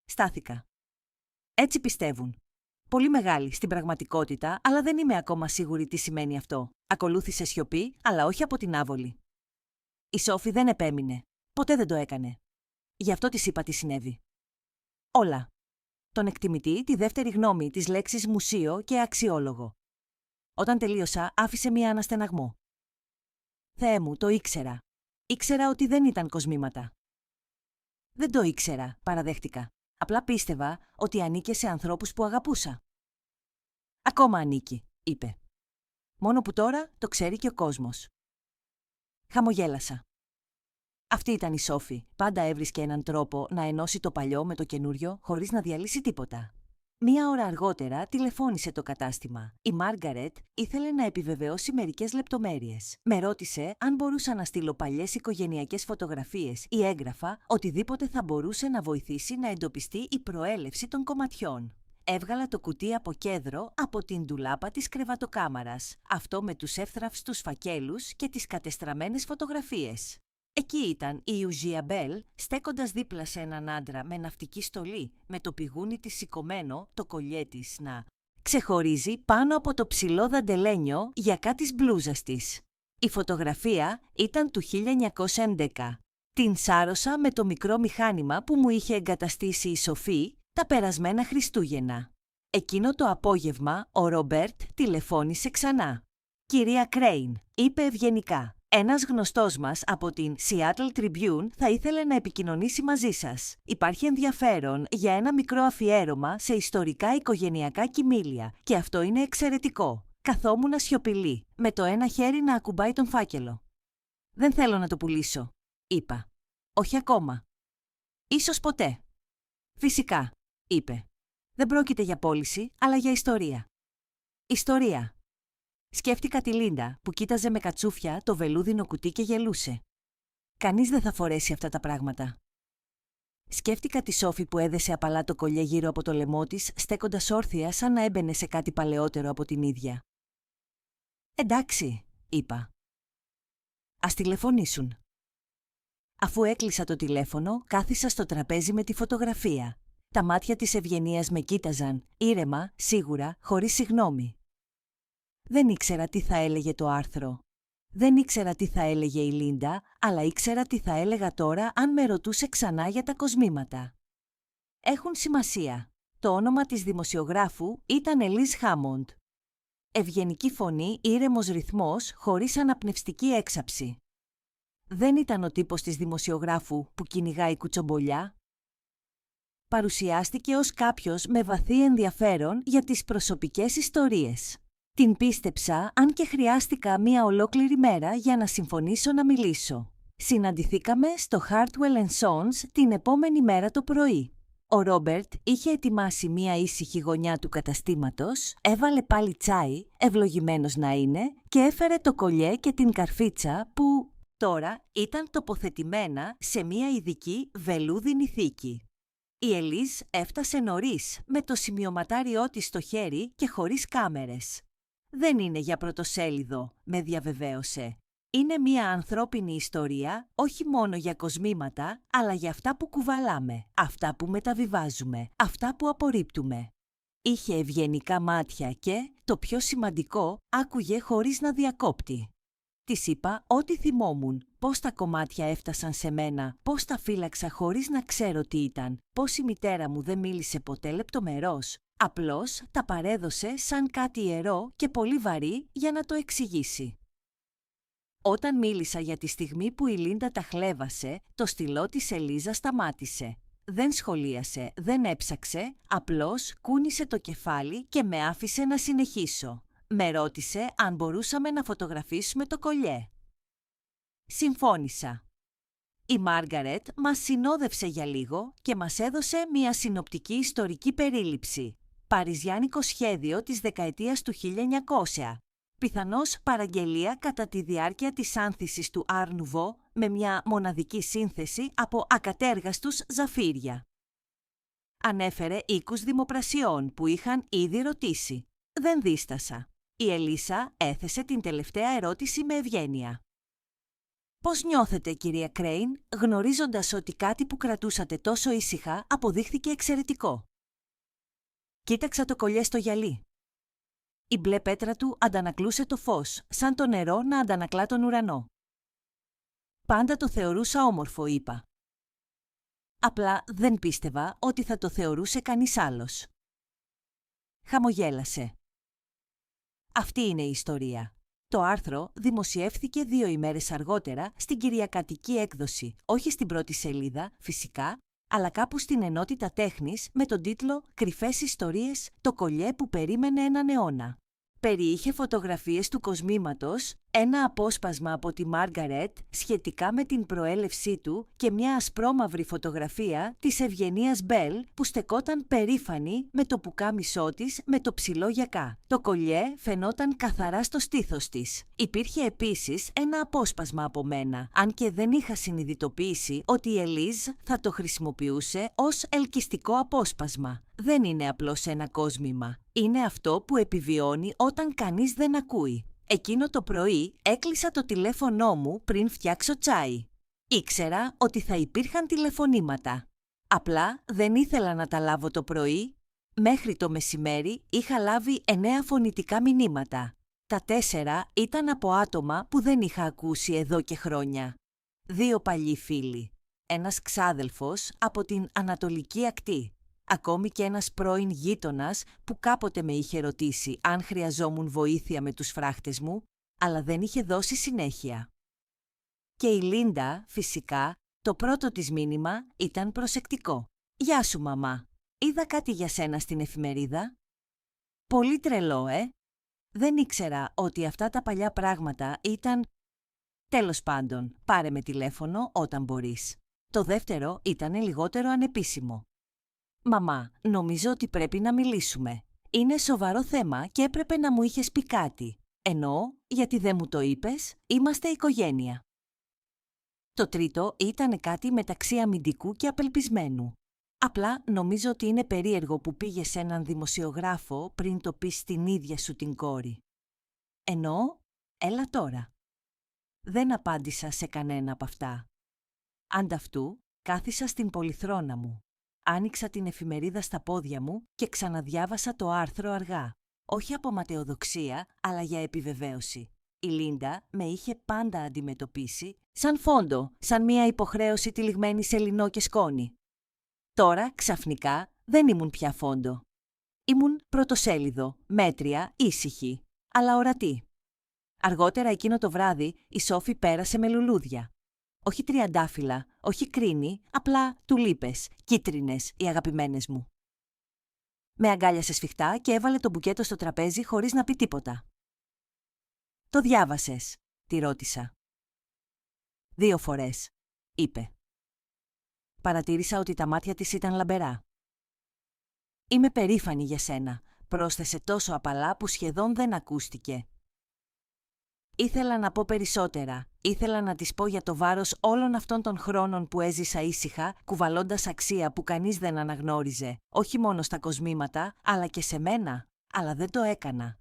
Στάθηκα. Έτσι πιστεύουν. Πολύ μεγάλη στην πραγματικότητα, αλλά δεν είμαι ακόμα σίγουρη τι σημαίνει αυτό. Ακολούθησε σιωπή, αλλά όχι από την άβολη. Η Σόφη δεν επέμεινε. Ποτέ δεν το έκανε. Γι' αυτό της είπα τι συνέβη. Όλα. Τον εκτιμητή, τη δεύτερη γνώμη, τις λέξεις μουσείο και αξιόλογο. Όταν τελείωσα, άφησε μία αναστεναγμό. Θεέ μου, το ήξερα. Ήξερα ότι δεν ήταν κοσμήματα. Δεν το ήξερα, παραδέχτηκα. Απλά πίστευα ότι ανήκε σε ανθρώπους που αγαπούσα. Ακόμα ανήκει, είπε. Μόνο που τώρα το ξέρει και ο κόσμος. Χαμογέλασα. Αυτή ήταν η Σόφη. Πάντα έβρισκε έναν τρόπο να ενώσει το παλιό με το καινούριο χωρίς να διαλύσει τίποτα. Μία ώρα αργότερα τηλεφώνησε το κατάστημα. Η Μάργαρετ ήθελε να επιβεβαιώσει μερικές λεπτομέρειες. Με ρώτησε αν μπορούσα να στείλω παλιές οικογενειακές φωτογραφίες ή έγγραφα, οτιδήποτε θα μπορούσε να βοηθήσει να εντοπιστεί η προέλευση των κομματιών. Έβγαλα το κουτί από κέδρο από την ντουλάπα της κρεβατοκάμαρας, αυτό με τους εύθραυστους φακέλους και τις κατεστραμμένες φωτογραφίες. Εκεί ήταν η Ιουζία Μπέλ, στέκοντας δίπλα σε έναν άντρα με ναυτική στολή, με το πηγούνι της σηκωμένο, το κολλιέ της να ξεχωρίζει πάνω από το ψηλό δαντελένιο γιακά της μπλούζας της. Η φωτογραφία ήταν του 1911. Την σάρωσα με το μικρό μηχάνημα που μου είχε εγκαταστήσει η Σοφή τα περασμένα Χριστούγεννα. Εκείνο το απόγευμα ο Ρομπέρτ τηλεφώνησε ξανά. «Κυρία Κρέιν», είπε ευγενικά. «Ένας γνωστός μας από την Seattle Tribune θα ήθελε να επικοινωνήσει μαζί σας. Υπάρχει ενδιαφέρον για ένα μικρό αφιέρωμα σε ιστορικά οικογενειακά κοιμήλια και αυτό είναι εξαιρετικό». Καθόμουν σιωπηλή, με το ένα χέρι να ακουμπάει τον φάκελο. «Δεν θέλω να το πουλήσω», είπα. «Όχι ακόμα». «Ίσως ποτέ». «Φυσικά», είπε. «Δεν πρόκειται για πώληση, αλλά για ιστορία». «Ιστορία». Σκέφτηκα τη Λίντα που κοίταζε με κατσούφια το βελούδινο κουτί και γελούσε. Κανείς δεν θα φορέσει αυτά τα πράγματα. Σκέφτηκα τη Σόφη που έδεσε απαλά το κολλιέ γύρω από το λαιμό της, στέκοντας όρθια σαν να έμπαινε σε κάτι παλαιότερο από την ίδια. «Εντάξει», είπα. «Ας τηλεφωνήσουν». Αφού έκλεισα το τηλέφωνο, κάθισα στο τραπέζι με τη φωτογραφία. Τα μάτια της Ευγενίας με κοίταζαν, ήρεμα, σίγουρα, χωρίς συγγνώμη. Δεν ήξερα τι θα έλεγε το άρθρο. Δεν ήξερα τι θα έλεγε η Λίντα, αλλά ήξερα τι θα έλεγα τώρα αν με ρωτούσε ξανά για τα κοσμήματα. Έχουν σημασία. Το όνομα της δημοσιογράφου ήταν Ελίζ Χάμοντ. Ευγενική φωνή, ήρεμος ρυθμός, χωρίς αναπνευστική έξαψη. Δεν ήταν ο τύπος της δημοσιογράφου που κυνηγάει κουτσομπολιά. Παρουσιάστηκε ως κάποιος με βαθύ ενδιαφέρον για τις προσωπικές ιστορίες. Την πίστεψα, αν και χρειάστηκα μία ολόκληρη μέρα για να συμφωνήσω να μιλήσω. Συναντηθήκαμε στο Hartwell & Sons την επόμενη μέρα το πρωί. Ο Ρόμπερτ είχε ετοιμάσει μία ήσυχη γωνιά του καταστήματος, έβαλε πάλι τσάι, ευλογημένος να είναι, και έφερε το κολιέ και την καρφίτσα που τώρα ήταν τοποθετημένα σε μία ειδική βελούδινη θήκη. Η Ελίζ έφτασε νωρίς με το σημειωματάριό της στο χέρι και χωρίς κάμερες. «Δεν είναι για πρωτοσέλιδο», με διαβεβαίωσε. «Είναι μία ανθρώπινη ιστορία, όχι μόνο για κοσμήματα, αλλά για αυτά που κουβαλάμε, αυτά που μεταβιβάζουμε, αυτά που απορρίπτουμε». Είχε ευγενικά μάτια και, το πιο σημαντικό, άκουγε χωρίς να διακόπτει. Της είπα ό,τι θυμόμουν, πώς τα κομμάτια έφτασαν σε μένα, πώς τα φύλαξα χωρίς να ξέρω τι ήταν, πώς η μητέρα μου δεν μίλησε ποτέ λεπτομερώς. Απλώς τα παρέδωσε σαν κάτι ιερό και πολύ βαρύ για να το εξηγήσει. Όταν μίλησα για τη στιγμή που η Λίντα τα χλέβασε, το στυλό της Ελίζα σταμάτησε. Δεν σχολίασε, δεν έψαξε, απλώς κούνησε το κεφάλι και με άφησε να συνεχίσω. Με ρώτησε αν μπορούσαμε να φωτογραφίσουμε το κολιέ. Συμφώνησα. Η Μάργαρετ μας συνόδευσε για λίγο και μας έδωσε μια συνοπτική ιστορική περίληψη. Παριζιάνικο σχέδιο της δεκαετίας του 1900. Πιθανώς παραγγελία κατά τη διάρκεια της άνθησης του Art Nouveau με μια μοναδική σύνθεση από ακατέργαστους ζαφύρια. Ανέφερε οίκους δημοπρασιών που είχαν ήδη ρωτήσει. Δεν δίστασα. Η Ελίσα έθεσε την τελευταία ερώτηση με ευγένεια. «Πώς νιώθετε, κυρία Κρέιν, γνωρίζοντας ότι κάτι που κρατούσατε τόσο ήσυχα αποδείχθηκε εξαιρετικό?» Κοίταξα το κολιέ στο γυαλί. Η μπλε πέτρα του αντανακλούσε το φως, σαν το νερό να αντανακλά τον ουρανό. «Πάντα το θεωρούσα όμορφο», είπα. «Απλά δεν πίστευα ότι θα το θεωρούσε κανείς άλλος». Χαμογέλασε. Αυτή είναι η ιστορία. Το άρθρο δημοσιεύθηκε 2 ημέρες αργότερα στην κυριακατική έκδοση, όχι στην πρώτη σελίδα, φυσικά, αλλά κάπου στην ενότητα τέχνης με τον τίτλο «Κρυφές ιστορίες, το κολιέ που περίμενε έναν αιώνα». Περιείχε φωτογραφίες του κοσμήματος, ένα απόσπασμα από τη Μάργαρετ σχετικά με την προέλευσή του και μια ασπρόμαυρη φωτογραφία της Ευγενίας Μπέλ που στεκόταν περήφανη με το πουκάμισό της με το ψηλό γιακά. Το κολιέ φαινόταν καθαρά στο στήθος της. Υπήρχε επίσης ένα απόσπασμα από μένα, αν και δεν είχα συνειδητοποιήσει ότι η Ελίζ θα το χρησιμοποιούσε ως ελκυστικό απόσπασμα. Δεν είναι απλώς ένα κόσμημα. Είναι αυτό που επιβιώνει όταν κανείς δεν ακούει. Εκείνο το πρωί έκλεισα το τηλέφωνό μου πριν φτιάξω τσάι. Ήξερα ότι θα υπήρχαν τηλεφωνήματα. Απλά δεν ήθελα να τα λάβω το πρωί. Μέχρι το μεσημέρι είχα λάβει 9 φωνητικά μηνύματα. Τα 4 ήταν από άτομα που δεν είχα ακούσει εδώ και χρόνια. 2 παλιοί φίλοι. Ένας ξάδελφος από την Ανατολική Ακτή. Ακόμη και ένας πρώην γείτονας που κάποτε με είχε ρωτήσει αν χρειαζόμουν βοήθεια με τους φράχτες μου, αλλά δεν είχε δώσει συνέχεια. Και η Λίντα, φυσικά, το πρώτο της μήνυμα ήταν προσεκτικό. «Γεια σου, μαμά. Είδα κάτι για σένα στην εφημερίδα». «Πολύ τρελό, Δεν ήξερα ότι αυτά τα παλιά πράγματα ήταν... Τέλος πάντων, πάρε με τηλέφωνο όταν μπορείς». Το δεύτερο ήταν λιγότερο ανεπίσημο. «Μαμά, νομίζω ότι πρέπει να μιλήσουμε. Είναι σοβαρό θέμα και έπρεπε να μου είχες πει κάτι. Εννοώ, γιατί δεν μου το είπες, είμαστε οικογένεια». Το τρίτο ήταν κάτι μεταξύ αμυντικού και απελπισμένου. «Απλά νομίζω ότι είναι περίεργο που πήγες σε έναν δημοσιογράφο πριν το πεις στην ίδια σου την κόρη». «Εννοώ, έλα τώρα». Δεν απάντησα σε κανένα από αυτά. Ανταυτού, κάθισα στην πολυθρόνα μου. Άνοιξα την εφημερίδα στα πόδια μου και ξαναδιάβασα το άρθρο αργά. Όχι από ματαιοδοξία, αλλά για επιβεβαίωση. Η Λίντα με είχε πάντα αντιμετωπίσει σαν φόντο, σαν μια υποχρέωση τυλιγμένη σε λινό και σκόνη. Τώρα, ξαφνικά, δεν ήμουν πια φόντο. Ήμουν πρωτοσέλιδο, μέτρια, ήσυχη, αλλά ορατή. Αργότερα εκείνο το βράδυ η Σόφη πέρασε με λουλούδια. Όχι τριαντάφυλλα, όχι κρίνη, απλά τουλίπες, κίτρινες, οι αγαπημένες μου. Με αγκάλιασε σφιχτά και έβαλε το μπουκέτο στο τραπέζι χωρίς να πει τίποτα. «Το διάβασες?» τη ρώτησα. «2 φορές», είπε. Παρατήρησα ότι τα μάτια της ήταν λαμπερά. «Είμαι περήφανη για σένα», πρόσθεσε τόσο απαλά που σχεδόν δεν ακούστηκε. Ήθελα να πω περισσότερα. Ήθελα να της πω για το βάρος όλων αυτών των χρόνων που έζησα ήσυχα, κουβαλώντας αξία που κανείς δεν αναγνώριζε, όχι μόνο στα κοσμήματα, αλλά και σε μένα, αλλά δεν το έκανα.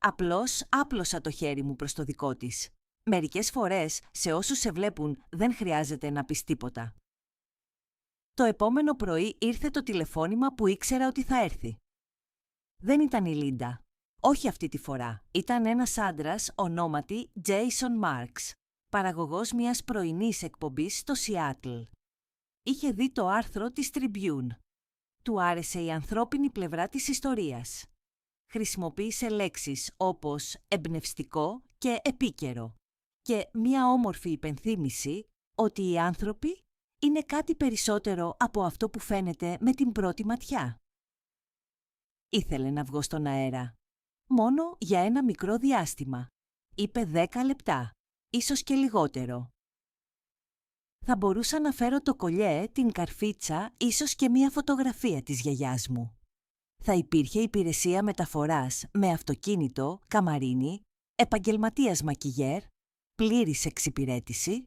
Απλώς άπλωσα το χέρι μου προς το δικό της. Μερικές φορές, σε όσους σε βλέπουν, δεν χρειάζεται να πεις τίποτα. Το επόμενο πρωί ήρθε το τηλεφώνημα που ήξερα ότι θα έρθει. Δεν ήταν η Λίντα. Όχι αυτή τη φορά. Ήταν ένας άντρας ονόματι Jason Marks, παραγωγός μιας πρωινής εκπομπής στο Σιάτλ. Είχε δει το άρθρο της Tribune. Του άρεσε η ανθρώπινη πλευρά της ιστορίας. Χρησιμοποίησε λέξεις όπως εμπνευστικό και επίκαιρο και μια όμορφη υπενθύμηση ότι οι άνθρωποι είναι κάτι περισσότερο από αυτό που φαίνεται με την πρώτη ματιά. Ήθελε να βγω στον αέρα. Μόνο για ένα μικρό διάστημα. Είπε 10 λεπτά, ίσως και λιγότερο. Θα μπορούσα να φέρω το κολλιέ, την καρφίτσα, ίσως και μία φωτογραφία της γιαγιάς μου. Θα υπήρχε υπηρεσία μεταφοράς με αυτοκίνητο, καμαρίνι, επαγγελματίας μακιγιέρ, πλήρης εξυπηρέτηση.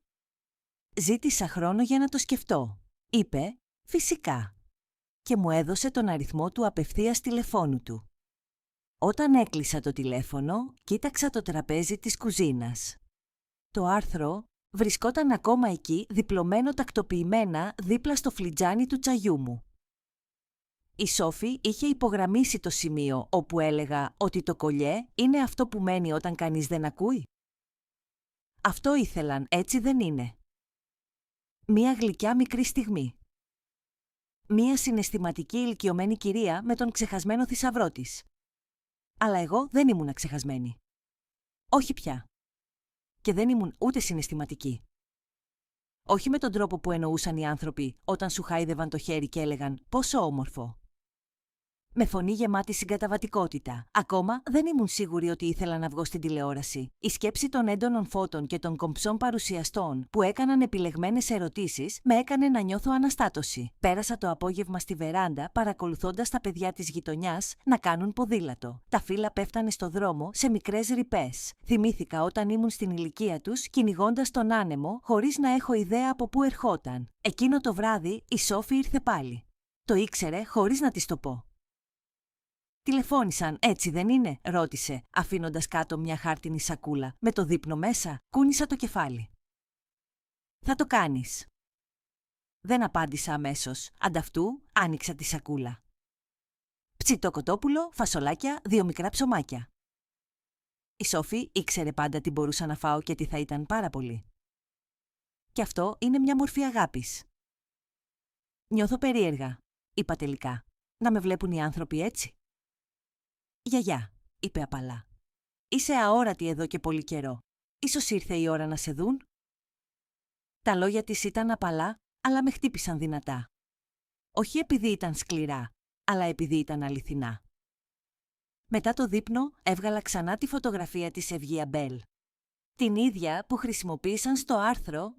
Ζήτησα χρόνο για να το σκεφτώ. Είπε «Φυσικά» και μου έδωσε τον αριθμό του απευθείας τηλεφώνου του. Όταν έκλεισα το τηλέφωνο, κοίταξα το τραπέζι της κουζίνας. Το άρθρο βρισκόταν ακόμα εκεί, διπλωμένο τακτοποιημένα δίπλα στο φλιτζάνι του τσαγιού μου. Η Σόφη είχε υπογραμμίσει το σημείο όπου έλεγα ότι το κολλιέ είναι αυτό που μένει όταν κανείς δεν ακούει. Αυτό ήθελαν, έτσι δεν είναι. Μία γλυκιά μικρή στιγμή. Μία συναισθηματική ηλικιωμένη κυρία με τον ξεχασμένο θησαυρό της. Αλλά εγώ δεν ήμουν ξεχασμένη. Όχι πια. Και δεν ήμουν ούτε συναισθηματική. Όχι με τον τρόπο που εννοούσαν οι άνθρωποι όταν σου χάιδευαν το χέρι και έλεγαν «Πόσο όμορφο». Με φωνή γεμάτη συγκαταβατικότητα. Ακόμα δεν ήμουν σίγουρη ότι ήθελα να βγω στην τηλεόραση. Η σκέψη των έντονων φώτων και των κομψών παρουσιαστών που έκαναν επιλεγμένες ερωτήσεις με έκανε να νιώθω αναστάτωση. Πέρασα το απόγευμα στη βεράντα παρακολουθώντας τα παιδιά της γειτονιάς να κάνουν ποδήλατο. Τα φύλλα πέφτανε στο δρόμο σε μικρές ρηπές. Θυμήθηκα όταν ήμουν στην ηλικία τους κυνηγώντας τον άνεμο χωρίς να έχω ιδέα από πού ερχόταν. Εκείνο το βράδυ η Σόφη ήρθε πάλι. Το ήξερε χωρίς να της το πω. «Τηλεφώνησαν, έτσι δεν είναι?» ρώτησε, αφήνοντας κάτω μια χάρτινη σακούλα. «Με το δείπνο μέσα?» Κούνησα το κεφάλι. «Θα το κάνεις». Δεν απάντησα αμέσως. Ανταυτού άνοιξα τη σακούλα. Ψητό κοτόπουλο, φασολάκια, 2 μικρά ψωμάκια. Η Σόφη ήξερε πάντα τι μπορούσα να φάω και τι θα ήταν πάρα πολύ. Και αυτό είναι μια μορφή αγάπης. «Νιώθω περίεργα», είπα τελικά. «Να με βλέπουν οι άνθρωποι έτσι?» «Γιαγιά», είπε απαλά. «Είσαι αόρατη εδώ και πολύ καιρό. Ίσως ήρθε η ώρα να σε δουν?» Τα λόγια της ήταν απαλά, αλλά με χτύπησαν δυνατά. Όχι επειδή ήταν σκληρά, αλλά επειδή ήταν αληθινά. Μετά το δείπνο έβγαλα ξανά τη φωτογραφία της Ευγία Μπέλ. Την ίδια που χρησιμοποίησαν στο άρθρο.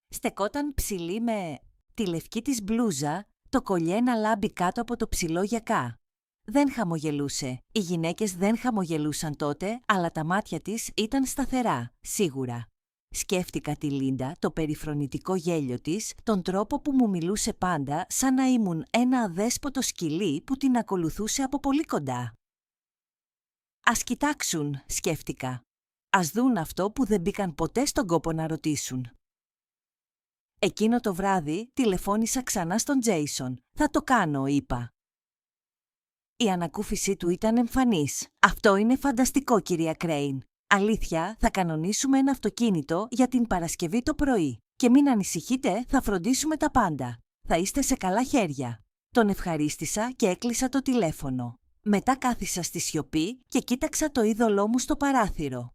Στεκόταν ψηλή με τη λευκή της μπλούζα, το κολλιέ να λάμπει κάτω από το ψηλό γιακά. Δεν χαμογελούσε. Οι γυναίκες δεν χαμογελούσαν τότε, αλλά τα μάτια της ήταν σταθερά, σίγουρα. Σκέφτηκα τη Λίντα, το περιφρονητικό γέλιο της, τον τρόπο που μου μιλούσε πάντα, σαν να ήμουν ένα αδέσποτο σκυλί που την ακολουθούσε από πολύ κοντά. «Ας κοιτάξουν», σκέφτηκα. «Ας δουν αυτό που δεν μπήκαν ποτέ στον κόπο να ρωτήσουν». Εκείνο το βράδυ τηλεφώνησα ξανά στον Τζέισον. «Θα το κάνω», είπα. Η ανακούφιση του ήταν εμφανής. «Αυτό είναι φανταστικό, κυρία Κρέιν. Αλήθεια, θα κανονίσουμε ένα αυτοκίνητο για την Παρασκευή το πρωί. Και μην ανησυχείτε, θα φροντίσουμε τα πάντα. Θα είστε σε καλά χέρια». Τον ευχαρίστησα και έκλεισα το τηλέφωνο. Μετά κάθισα στη σιωπή και κοίταξα το είδωλό μου στο παράθυρο.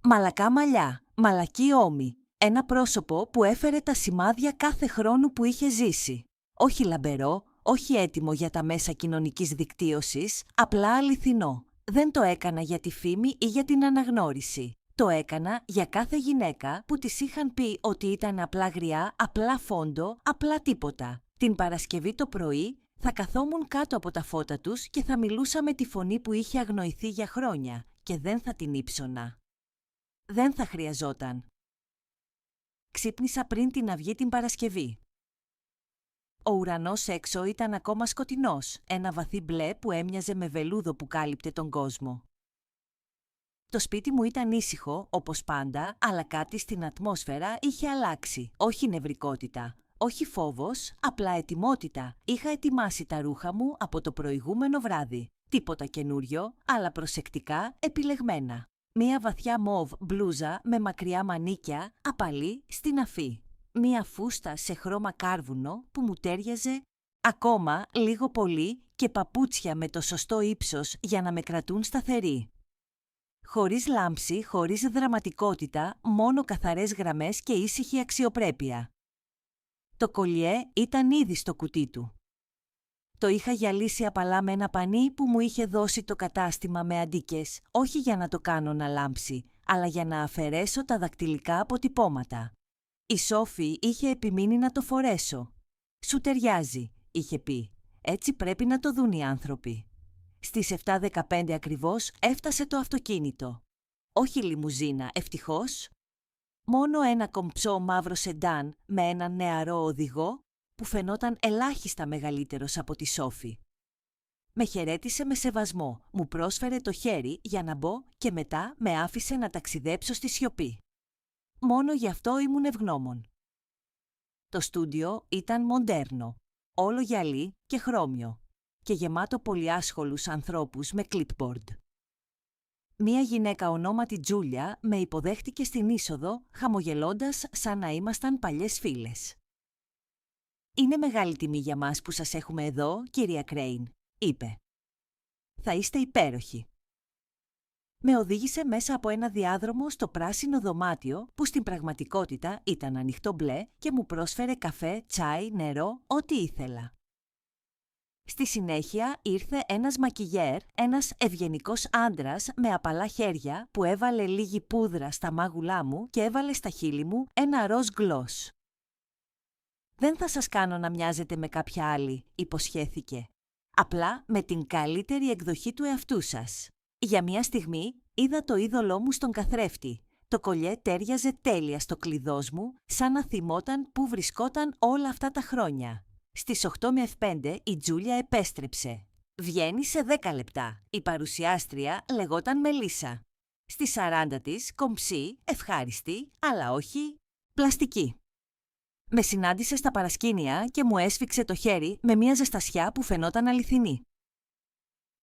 «Μαλακά μαλλιά, Μαλακή ώμη. Ένα πρόσωπο που έφερε τα σημάδια κάθε χρόνου που είχε ζήσει. Όχι λαμπερό, όχι έτοιμο για τα μέσα κοινωνικής δικτύωσης, απλά αληθινό. Δεν το έκανα για τη φήμη ή για την αναγνώριση. Το έκανα για κάθε γυναίκα που της είχαν πει ότι ήταν απλά γριά, απλά φόντο, απλά τίποτα. Την Παρασκευή το πρωί θα καθόμουν κάτω από τα φώτα τους και θα μιλούσα με τη φωνή που είχε αγνοηθεί για χρόνια και δεν θα την ύψωνα. Δεν θα χρειαζόταν. Ξύπνησα πριν την αυγή την Παρασκευή. Ο ουρανός έξω ήταν ακόμα σκοτεινός, ένα βαθύ μπλε που έμοιαζε με βελούδο που κάλυπτε τον κόσμο. Το σπίτι μου ήταν ήσυχο, όπως πάντα, αλλά κάτι στην ατμόσφαιρα είχε αλλάξει. Όχι νευρικότητα, όχι φόβος, απλά ετοιμότητα. Είχα ετοιμάσει τα ρούχα μου από το προηγούμενο βράδυ. Τίποτα καινούριο, αλλά προσεκτικά επιλεγμένα. Μία βαθιά μοβ μπλούζα με μακριά μανίκια, απαλή στην αφή. Μία φούστα σε χρώμα κάρβουνο που μου τέριαζε ακόμα λίγο πολύ και παπούτσια με το σωστό ύψος για να με κρατούν σταθερή. Χωρίς λάμψη, χωρίς δραματικότητα, μόνο καθαρές γραμμές και ήσυχη αξιοπρέπεια. Το κολιέ ήταν ήδη στο κουτί του. Το είχα γυαλίσει απαλά με ένα πανί που μου είχε δώσει το κατάστημα με αντίκες, όχι για να το κάνω να λάμψει, αλλά για να αφαιρέσω τα δακτυλικά αποτυπώματα. Η Σόφη είχε επιμείνει να το φορέσω. «Σου ταιριάζει», είχε πει. «Έτσι πρέπει να το δουν οι άνθρωποι». Στις 7:15 ακριβώς έφτασε το αυτοκίνητο. Όχι λιμουζίνα, ευτυχώς. Μόνο ένα κομψό μαύρο σεντάν με έναν νεαρό οδηγό που φαινόταν ελάχιστα μεγαλύτερος από τη Σόφη. Με χαιρέτησε με σεβασμό, μου πρόσφερε το χέρι για να μπω και μετά με άφησε να ταξιδέψω στη σιωπή. Μόνο γι' αυτό ήμουν ευγνώμων. Το στούντιο ήταν μοντέρνο, όλο γυαλί και χρώμιο και γεμάτο πολυάσχολους ανθρώπους με clipboard. Μία γυναίκα ονόματι Τζούλια με υποδέχτηκε στην είσοδο, χαμογελώντας σαν να ήμασταν παλιές φίλες. «Είναι μεγάλη τιμή για μας που σας έχουμε εδώ, κυρία Κρέιν», είπε. «Θα είστε υπέροχοι». Με οδήγησε μέσα από ένα διάδρομο στο πράσινο δωμάτιο που στην πραγματικότητα ήταν ανοιχτό μπλε και μου πρόσφερε καφέ, τσάι, νερό, ό,τι ήθελα. Στη συνέχεια ήρθε ένας μακιγιέρ, ένας ευγενικός άντρας με απαλά χέρια που έβαλε λίγη πούδρα στα μάγουλά μου και έβαλε στα χείλη μου ένα ροζ γκλός. «Δεν θα σας κάνω να μοιάζετε με κάποια άλλη», υποσχέθηκε. «Απλά με την καλύτερη εκδοχή του εαυτού σας». Για μια στιγμή είδα το είδωλό μου στον καθρέφτη. Το κολιέ τέριαζε τέλεια στο κλειδός μου, σαν να θυμόταν πού βρισκόταν όλα αυτά τα χρόνια. Στις 8:05 η Τζούλια επέστρεψε. «Βγαίνει σε 10 λεπτά». Η παρουσιάστρια λεγόταν Μελίσσα. Στις 40 της, κομψή, ευχάριστη, αλλά όχι πλαστική. Με συνάντησε στα παρασκήνια και μου έσφιξε το χέρι με μια ζεστασιά που φαινόταν αληθινή.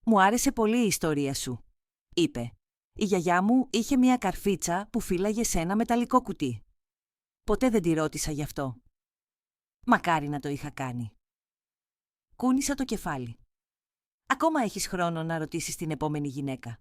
«Μου άρεσε πολύ η ιστορία σου», είπε. «Η γιαγιά μου είχε μια καρφίτσα που φύλαγε σε ένα μεταλλικό κουτί. Ποτέ δεν τη ρώτησα γι' αυτό. Μακάρι να το είχα κάνει». Κούνησα το κεφάλι. «Ακόμα έχεις χρόνο να ρωτήσεις την επόμενη γυναίκα».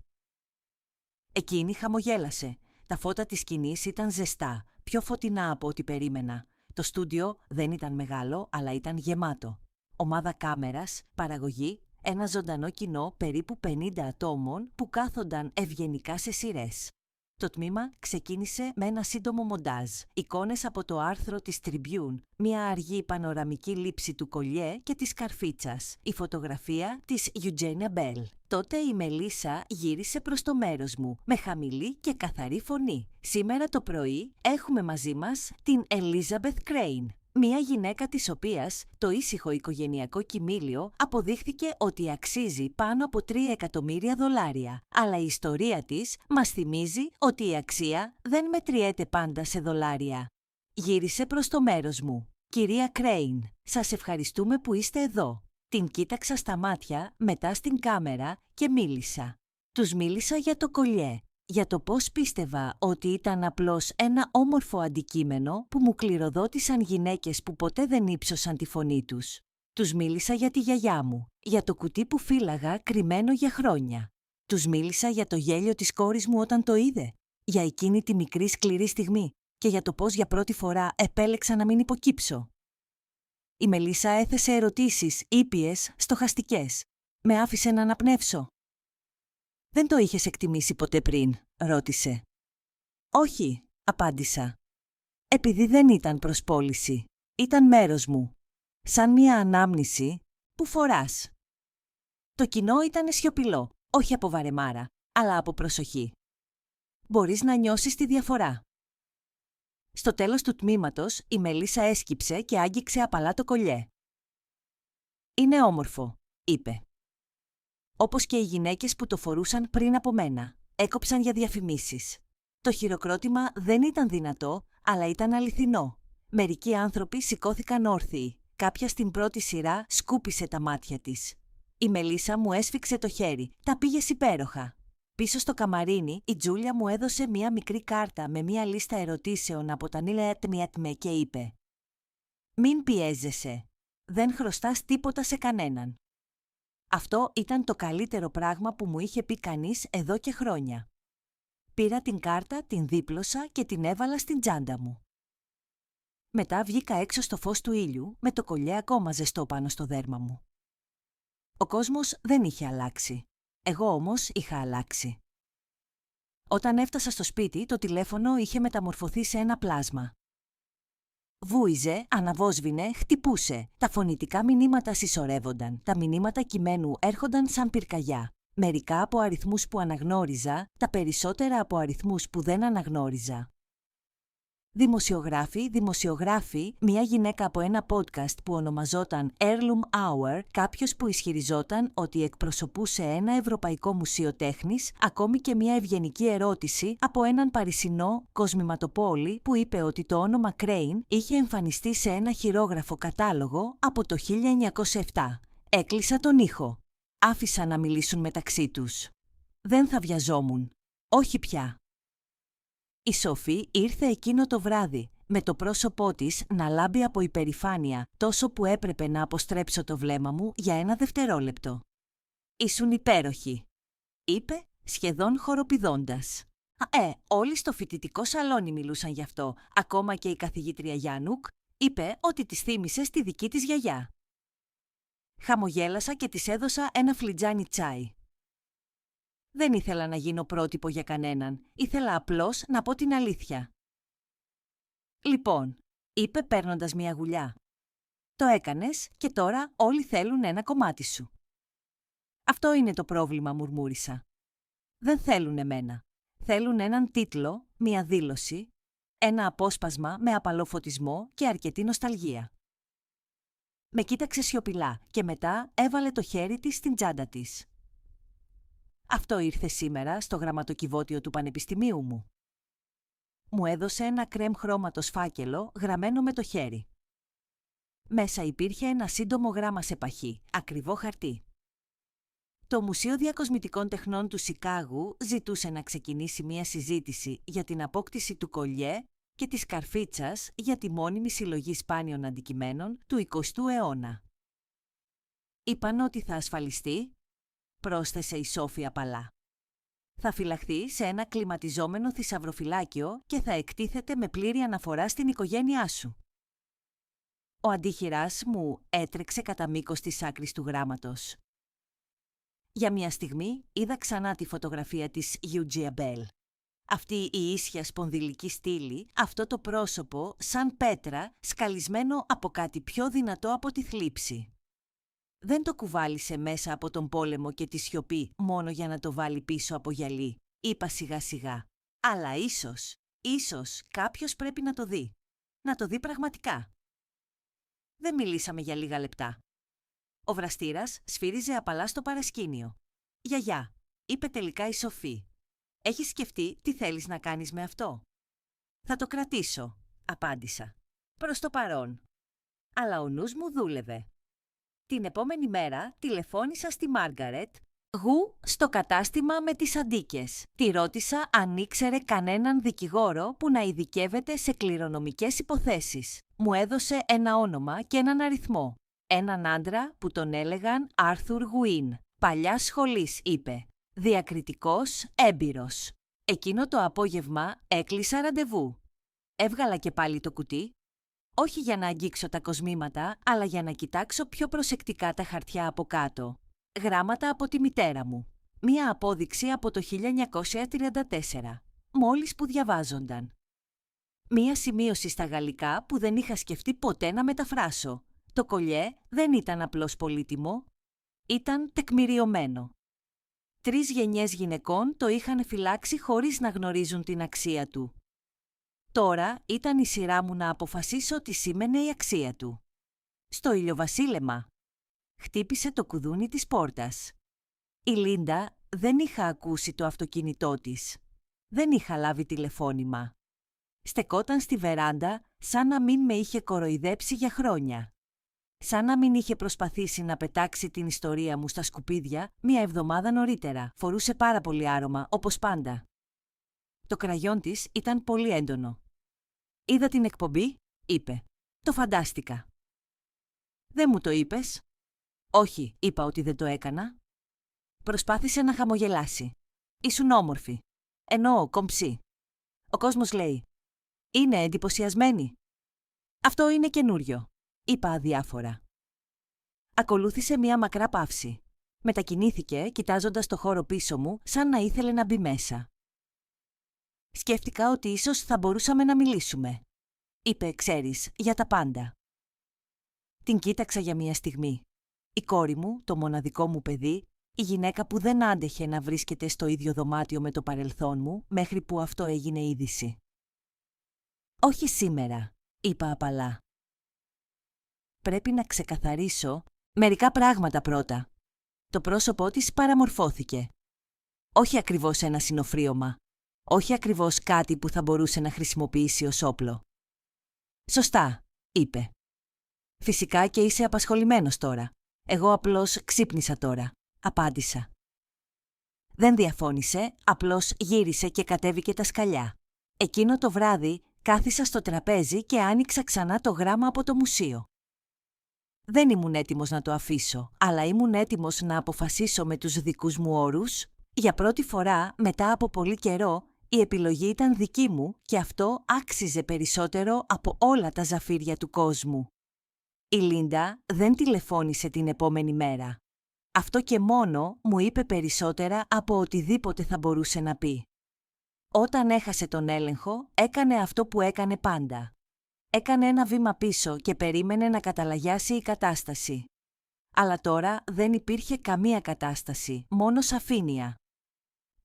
Εκείνη χαμογέλασε. Τα φώτα της σκηνής ήταν ζεστά, πιο φωτεινά από ό,τι περίμενα. Το στούντιο δεν ήταν μεγάλο, αλλά ήταν γεμάτο. Ομάδα κάμερας, παραγωγή, ένα ζωντανό κοινό περίπου 50 ατόμων που κάθονταν ευγενικά σε σειρές. Το τμήμα ξεκίνησε με ένα σύντομο μοντάζ, εικόνες από το άρθρο της Tribune, μια αργή πανοραμική λήψη του κολιέ και της καρφίτσας, η φωτογραφία της Eugenia Bell. Τότε η Μελίσσα γύρισε προς το μέρος μου, με χαμηλή και καθαρή φωνή. «Σήμερα το πρωί έχουμε μαζί μας την Elizabeth Crane». Μια γυναίκα της οποίας το ήσυχο οικογενειακό κοιμήλιο αποδείχθηκε ότι αξίζει πάνω από $3 εκατομμύρια, αλλά η ιστορία της μας θυμίζει ότι η αξία δεν μετριέται πάντα σε δολάρια. Γύρισε προς το μέρος μου. «Κυρία Κρέιν, σας ευχαριστούμε που είστε εδώ». Την κοίταξα στα μάτια, μετά στην κάμερα και μίλησα. Τους μίλησα για το κολιέ. Για το πώς πίστευα ότι ήταν απλώς ένα όμορφο αντικείμενο που μου κληροδότησαν γυναίκες που ποτέ δεν ύψωσαν τη φωνή τους. Τους μίλησα για τη γιαγιά μου, για το κουτί που φύλαγα κρυμμένο για χρόνια. Τους μίλησα για το γέλιο της κόρης μου όταν το είδε. Για εκείνη τη μικρή σκληρή στιγμή και για το πώς για πρώτη φορά επέλεξα να μην υποκύψω. Η Μελίσσα έθεσε ερωτήσεις ήπιες, στοχαστικές. Με άφησε να αναπνεύσω. «Δεν το είχες εκτιμήσει ποτέ πριν?» ρώτησε. «Όχι», απάντησα. «Επειδή δεν ήταν προς πώληση. Ήταν μέρος μου. Σαν μία ανάμνηση που φοράς». Το κοινό ήταν σιωπηλό, όχι από βαρεμάρα, αλλά από προσοχή. Μπορείς να νιώσεις τη διαφορά. Στο τέλος του τμήματος, η Μελίσσα έσκυψε και άγγιξε απαλά το κολλιέ. «Είναι όμορφο», είπε. Όπως και οι γυναίκες που το φορούσαν πριν από μένα. Έκοψαν για διαφημίσεις. Το χειροκρότημα δεν ήταν δυνατό, αλλά ήταν αληθινό. Μερικοί άνθρωποι σηκώθηκαν όρθιοι. Κάποια στην πρώτη σειρά σκούπισε τα μάτια της. Η Μελίσσα μου έσφιξε το χέρι. Τα πήγες υπέροχα. Πίσω στο καμαρίνι, η Τζούλια μου έδωσε μία μικρή κάρτα με μία λίστα ερωτήσεων από τα νίλα και είπε: «Μην πιέζεσαι. Δεν χρωστάς τίποτα σε κανέναν». Αυτό ήταν το καλύτερο πράγμα που μου είχε πει κανείς εδώ και χρόνια. Πήρα την κάρτα, την δίπλωσα και την έβαλα στην τσάντα μου. Μετά βγήκα έξω στο φως του ήλιου, με το κολλιέ ακόμα ζεστό πάνω στο δέρμα μου. Ο κόσμος δεν είχε αλλάξει. Εγώ όμως είχα αλλάξει. Όταν έφτασα στο σπίτι, το τηλέφωνο είχε μεταμορφωθεί σε ένα πλάσμα. Βούιζε, αναβόσβηνε, χτυπούσε. Τα φωνητικά μηνύματα συσσωρεύονταν. Τα μηνύματα κειμένου έρχονταν σαν πυρκαγιά. Μερικά από αριθμούς που αναγνώριζα, τα περισσότερα από αριθμούς που δεν αναγνώριζα. Δημοσιογράφοι, μια γυναίκα από ένα podcast που ονομαζόταν Heirloom Hour, κάποιος που ισχυριζόταν ότι εκπροσωπούσε ένα Ευρωπαϊκό Μουσείο Τέχνης, ακόμη και μια ευγενική ερώτηση από έναν Παρισινό κοσμηματοπόλη που είπε ότι το όνομα Crane είχε εμφανιστεί σε ένα χειρόγραφο κατάλογο από το 1907. Έκλεισα τον ήχο. Άφησα να μιλήσουν μεταξύ τους. Δεν θα βιαζόμουν. Όχι πια. Η Σοφή ήρθε εκείνο το βράδυ, με το πρόσωπό της να λάμπει από υπερηφάνεια, τόσο που έπρεπε να αποστρέψω το βλέμμα μου για ένα δευτερόλεπτο. «Ήσουν υπέροχη», είπε, σχεδόν χοροπηδώντας. Όλοι στο φοιτητικό σαλόνι μιλούσαν γι' αυτό, ακόμα και η καθηγήτρια Γιάννουκ είπε ότι της θύμισε στη δική της γιαγιά. Χαμογέλασα και της έδωσα ένα φλιτζάνι τσάι. Δεν ήθελα να γίνω πρότυπο για κανέναν, ήθελα απλώς να πω την αλήθεια. «Λοιπόν», είπε παίρνοντας μια γουλιά. «Το έκανες και τώρα όλοι θέλουν ένα κομμάτι σου». «Αυτό είναι το πρόβλημα», μουρμούρισα. «Δεν θέλουν εμένα. Θέλουν έναν τίτλο, μια δήλωση, ένα απόσπασμα με απαλό φωτισμό και αρκετή νοσταλγία». Με κοίταξε σιωπηλά και μετά έβαλε το χέρι της στην τσάντα της. «Αυτό ήρθε σήμερα στο γραμματοκιβώτιο του πανεπιστημίου μου». Μου έδωσε ένα κρέμ χρώματος φάκελο γραμμένο με το χέρι. Μέσα υπήρχε ένα σύντομο γράμμα σε παχύ, ακριβό χαρτί. Το Μουσείο Διακοσμητικών Τεχνών του Σικάγου ζητούσε να ξεκινήσει μια συζήτηση για την απόκτηση του κολλιέ και της καρφίτσας για τη μόνιμη συλλογή σπάνιων αντικειμένων του 20ου αιώνα. «Είπαν ότι θα ασφαλιστεί», πρόσθεσε η Σόφη απαλά. «Θα φυλαχθεί σε ένα κλιματιζόμενο θησαυροφυλάκιο και θα εκτίθεται με πλήρη αναφορά στην οικογένειά σου». Ο αντίχειρας μου έτρεξε κατά μήκος της άκρης του γράμματος. Για μια στιγμή είδα ξανά τη φωτογραφία της Γιούτζια Μπέλ. Αυτή η ίσια σπονδυλική στήλη, αυτό το πρόσωπο σαν πέτρα σκαλισμένο από κάτι πιο δυνατό από τη θλίψη. Δεν το κουβάλισε μέσα από τον πόλεμο και τη σιωπή μόνο για να το βάλει πίσω από γυαλί, είπα σιγά σιγά. Αλλά ίσως κάποιος πρέπει να το δει. Να το δει πραγματικά. Δεν μιλήσαμε για λίγα λεπτά. Ο βραστήρας σφύριζε απαλά στο παρασκήνιο. «Γιαγιά», είπε τελικά η Σοφή. «Έχεις σκεφτεί τι θέλεις να κάνεις με αυτό?» «Θα το κρατήσω», απάντησα. «Προς το παρόν». Αλλά ο νους μου δούλευε. Την επόμενη μέρα τηλεφώνησα στη Μάργαρετ, στο κατάστημα με τις αντίκες. Τη ρώτησα αν ήξερε κανέναν δικηγόρο που να ειδικεύεται σε κληρονομικές υποθέσεις. Μου έδωσε ένα όνομα και έναν αριθμό. Έναν άντρα που τον έλεγαν Άρθουρ Γουίν. Παλιάς σχολής, είπε. Διακριτικός, έμπειρος. Εκείνο το απόγευμα έκλεισα ραντεβού. Έβγαλα και πάλι το κουτί, όχι για να αγγίξω τα κοσμήματα, αλλά για να κοιτάξω πιο προσεκτικά τα χαρτιά από κάτω. Γράμματα από τη μητέρα μου. Μία απόδειξη από το 1934, μόλις που διαβάζονταν. Μία σημείωση στα γαλλικά που δεν είχα σκεφτεί ποτέ να μεταφράσω. Το κολιέ δεν ήταν απλώς πολύτιμο, ήταν τεκμηριωμένο. 3 γενιές γυναικών το είχαν φυλάξει χωρίς να γνωρίζουν την αξία του. Τώρα ήταν η σειρά μου να αποφασίσω τι σήμαινε η αξία του. Στο ηλιοβασίλεμα. Χτύπησε το κουδούνι της πόρτας. Η Λίντα δεν είχα ακούσει το αυτοκίνητό της. Δεν είχα λάβει τηλεφώνημα. Στεκόταν στη βεράντα σαν να μην με είχε κοροϊδέψει για χρόνια. Σαν να μην είχε προσπαθήσει να πετάξει την ιστορία μου στα σκουπίδια 1 εβδομάδα νωρίτερα. Φορούσε πάρα πολύ άρωμα, όπως πάντα. Το κραγιόν της ήταν πολύ έντονο. «Είδα την εκπομπή», είπε. «Το φαντάστηκα». «Δεν μου το είπες?» «Όχι», είπα ότι δεν το έκανα. Προσπάθησε να χαμογελάσει. «Ήσουν όμορφη. Εννοώ, κομψή. Ο κόσμος λέει. Είναι εντυπωσιασμένη». «Αυτό είναι καινούριο», είπα αδιάφορα. Ακολούθησε μία μακρά παύση. Μετακινήθηκε, κοιτάζοντας το χώρο πίσω μου, σαν να ήθελε να μπει μέσα. «Σκέφτηκα ότι ίσως θα μπορούσαμε να μιλήσουμε», είπε, «ξέρεις, για τα πάντα». Την κοίταξα για μία στιγμή. Η κόρη μου, το μοναδικό μου παιδί, η γυναίκα που δεν άντεχε να βρίσκεται στο ίδιο δωμάτιο με το παρελθόν μου, μέχρι που αυτό έγινε είδηση. «Όχι σήμερα», είπα απαλά. «Πρέπει να ξεκαθαρίσω μερικά πράγματα πρώτα». Το πρόσωπό της παραμορφώθηκε. Όχι ακριβώς ένα συνοφρίωμα. Όχι ακριβώς κάτι που θα μπορούσε να χρησιμοποιήσει ως όπλο. «Σωστά», είπε. «Φυσικά και είσαι απασχολημένος τώρα. Εγώ απλώς ξύπνησα τώρα», απάντησα. Δεν διαφώνησε, απλώς γύρισε και κατέβηκε τα σκαλιά. Εκείνο το βράδυ κάθισα στο τραπέζι και άνοιξα ξανά το γράμμα από το μουσείο. Δεν ήμουν έτοιμος να το αφήσω, αλλά ήμουν έτοιμος να αποφασίσω με τους δικούς μου όρους. Για πρώτη φορά, μετά από πολύ καιρό, η επιλογή ήταν δική μου και αυτό άξιζε περισσότερο από όλα τα ζαφύρια του κόσμου. Η Λίντα δεν τηλεφώνησε την επόμενη μέρα. Αυτό και μόνο μου είπε περισσότερα από οτιδήποτε θα μπορούσε να πει. Όταν έχασε τον έλεγχο, έκανε αυτό που έκανε πάντα. Έκανε ένα βήμα πίσω και περίμενε να καταλαγιάσει η κατάσταση. Αλλά τώρα δεν υπήρχε καμία κατάσταση, μόνο σαφήνεια.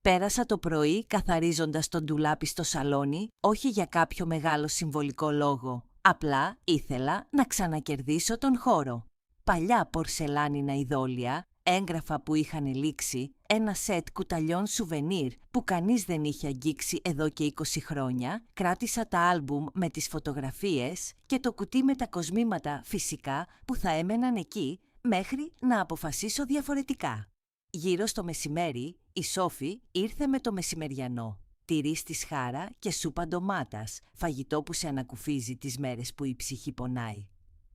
Πέρασα το πρωί καθαρίζοντας τον ντουλάπι στο σαλόνι, όχι για κάποιο μεγάλο συμβολικό λόγο. Απλά ήθελα να ξανακερδίσω τον χώρο. Παλιά πορσελάνινα ειδόλια, έγγραφα που είχαν λήξει, ένα σετ κουταλιών σουβενίρ που κανείς δεν είχε αγγίξει εδώ και 20 χρόνια, κράτησα τα άλμπουμ με τις φωτογραφίες και το κουτί με τα κοσμήματα φυσικά που θα έμεναν εκεί μέχρι να αποφασίσω διαφορετικά. Γύρω στο μεσημέρι, η Σόφη ήρθε με το μεσημεριανό. Τυρί στη σχάρα και σούπα ντομάτας, φαγητό που σε ανακουφίζει τις μέρες που η ψυχή πονάει.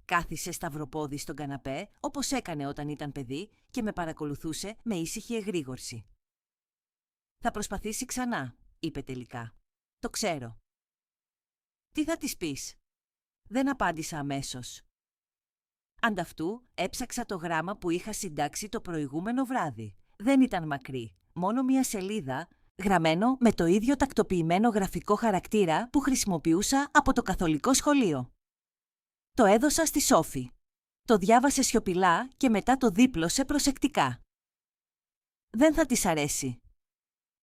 Κάθισε σταυροπόδι στον καναπέ, όπως έκανε όταν ήταν παιδί και με παρακολουθούσε με ήσυχη εγρήγορση. «Θα προσπαθήσει ξανά», είπε τελικά. «Το ξέρω». «Τι θα της πεις?» Δεν απάντησα αμέσως. Ανταυτού έψαξα το γράμμα που είχα συντάξει το προηγούμενο βράδυ. Δεν ήταν μακρύ, μόνο μία σελίδα, γραμμένο με το ίδιο τακτοποιημένο γραφικό χαρακτήρα που χρησιμοποιούσα από το καθολικό σχολείο. Το έδωσα στη Σόφη. Το διάβασε σιωπηλά και μετά το δίπλωσε προσεκτικά. «Δεν θα της αρέσει».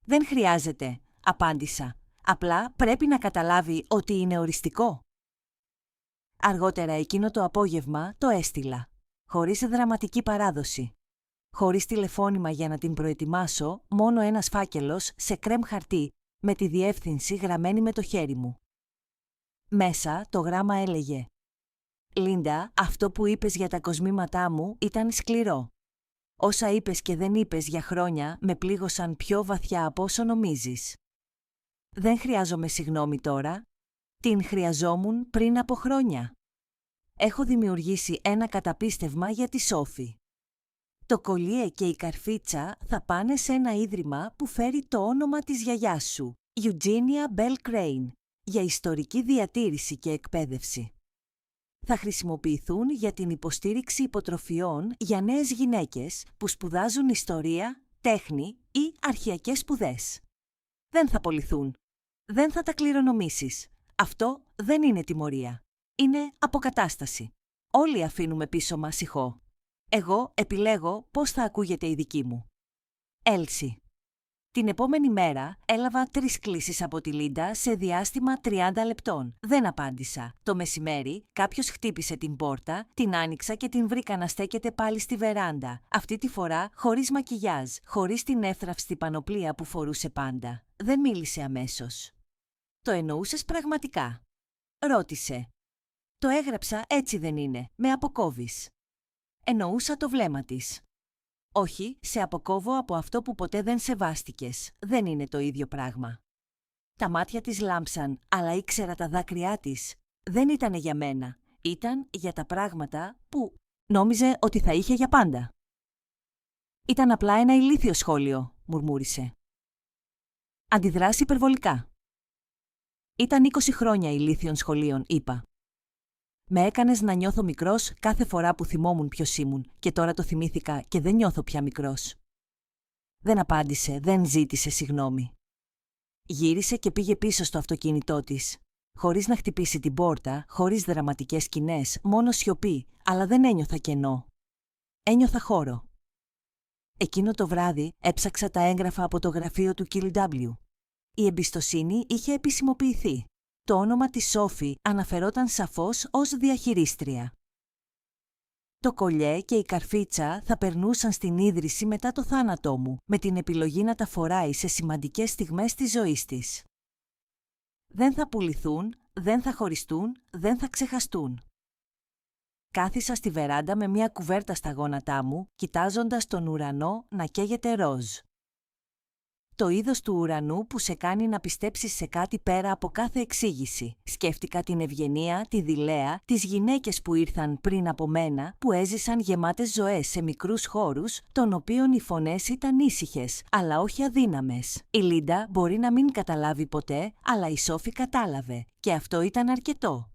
«Δεν χρειάζεται», απάντησα. «Απλά πρέπει να καταλάβει ότι είναι οριστικό». Αργότερα εκείνο το απόγευμα το έστειλα, χωρίς δραματική παράδοση. Χωρίς τηλεφώνημα για να την προετοιμάσω, μόνο ένας φάκελος σε κρέμ χαρτί με τη διεύθυνση γραμμένη με το χέρι μου. Μέσα το γράμμα έλεγε «Λίντα, αυτό που είπες για τα κοσμήματά μου ήταν σκληρό. Όσα είπες και δεν είπες για χρόνια με πλήγωσαν πιο βαθιά από όσο νομίζεις. Δεν χρειάζομαι συγγνώμη τώρα. Την χρειαζόμουν πριν από χρόνια. Έχω δημιουργήσει ένα καταπίστευμα για τη Σόφη. Το κολλιέ και η καρφίτσα θα πάνε σε ένα ίδρυμα που φέρει το όνομα της γιαγιάς σου, Eugenia Bell Crane, για ιστορική διατήρηση και εκπαίδευση. Θα χρησιμοποιηθούν για την υποστήριξη υποτροφιών για νέες γυναίκες που σπουδάζουν ιστορία, τέχνη ή αρχαιακές σπουδές. Δεν θα πωληθούν. Δεν θα τα κληρονομήσεις. Αυτό δεν είναι τιμωρία. Είναι αποκατάσταση. Όλοι αφήνουμε πίσω μας ηχό. Εγώ επιλέγω πώς θα ακούγεται η δική μου. Έλση. Την επόμενη μέρα έλαβα 3 κλήσεις από τη Λίντα σε διάστημα 30 λεπτών. Δεν απάντησα. Το μεσημέρι κάποιος χτύπησε την πόρτα, την άνοιξα και την βρήκα να στέκεται πάλι στη βεράντα. Αυτή τη φορά χωρίς μακιγιάζ, χωρίς την εύθραυστη πανοπλία που φορούσε πάντα. Δεν μίλησε αμέσως. Το εννοούσες πραγματικά? Ρώτησε. Το έγραψα, έτσι δεν είναι, με αποκόβεις. Εννοούσα το βλέμμα της. Όχι, σε αποκόβω από αυτό που ποτέ δεν σεβάστηκες. Δεν είναι το ίδιο πράγμα. Τα μάτια της λάμψαν, αλλά ήξερα τα δάκρυά της. Δεν ήτανε για μένα. Ήταν για τα πράγματα που νόμιζε ότι θα είχε για πάντα. Ήταν απλά ένα ηλίθιο σχόλιο, μουρμούρισε. Αντιδράσει υπερβολικά. Ήταν 20 χρόνια ηλίθιων σχολείων, είπα. Με έκανες να νιώθω μικρός κάθε φορά που θυμόμουν ποιος ήμουν και τώρα το θυμήθηκα και δεν νιώθω πια μικρός. Δεν απάντησε, δεν ζήτησε συγγνώμη. Γύρισε και πήγε πίσω στο αυτοκίνητό της. Χωρίς να χτυπήσει την πόρτα, χωρίς δραματικές σκηνές, μόνο σιωπή, αλλά δεν ένιωθα κενό. Ένιωθα χώρο. Εκείνο το βράδυ έψαξα τα έγγραφα από το γραφείο του KW. Η εμπιστοσύνη είχε επισημοποιηθεί. Το όνομα της Σόφη αναφερόταν σαφώς ως διαχειρίστρια. Το κολλιέ και η καρφίτσα θα περνούσαν στην ίδρυση μετά το θάνατό μου, με την επιλογή να τα φοράει σε σημαντικές στιγμές της ζωής της. Δεν θα πουληθούν, δεν θα χωριστούν, δεν θα ξεχαστούν. Κάθισα στη βεράντα με μια κουβέρτα στα γόνατά μου, κοιτάζοντας τον ουρανό να καίγεται ροζ. Το είδος του ουρανού που σε κάνει να πιστέψεις σε κάτι πέρα από κάθε εξήγηση. Σκέφτηκα την Ευγενία, τη Δειλέα, τις γυναίκες που ήρθαν πριν από μένα, που έζησαν γεμάτες ζωές σε μικρούς χώρους, των οποίων οι φωνές ήταν ήσυχες, αλλά όχι αδύναμες. Η Λίντα μπορεί να μην καταλάβει ποτέ, αλλά η Σόφη κατάλαβε, και αυτό ήταν αρκετό.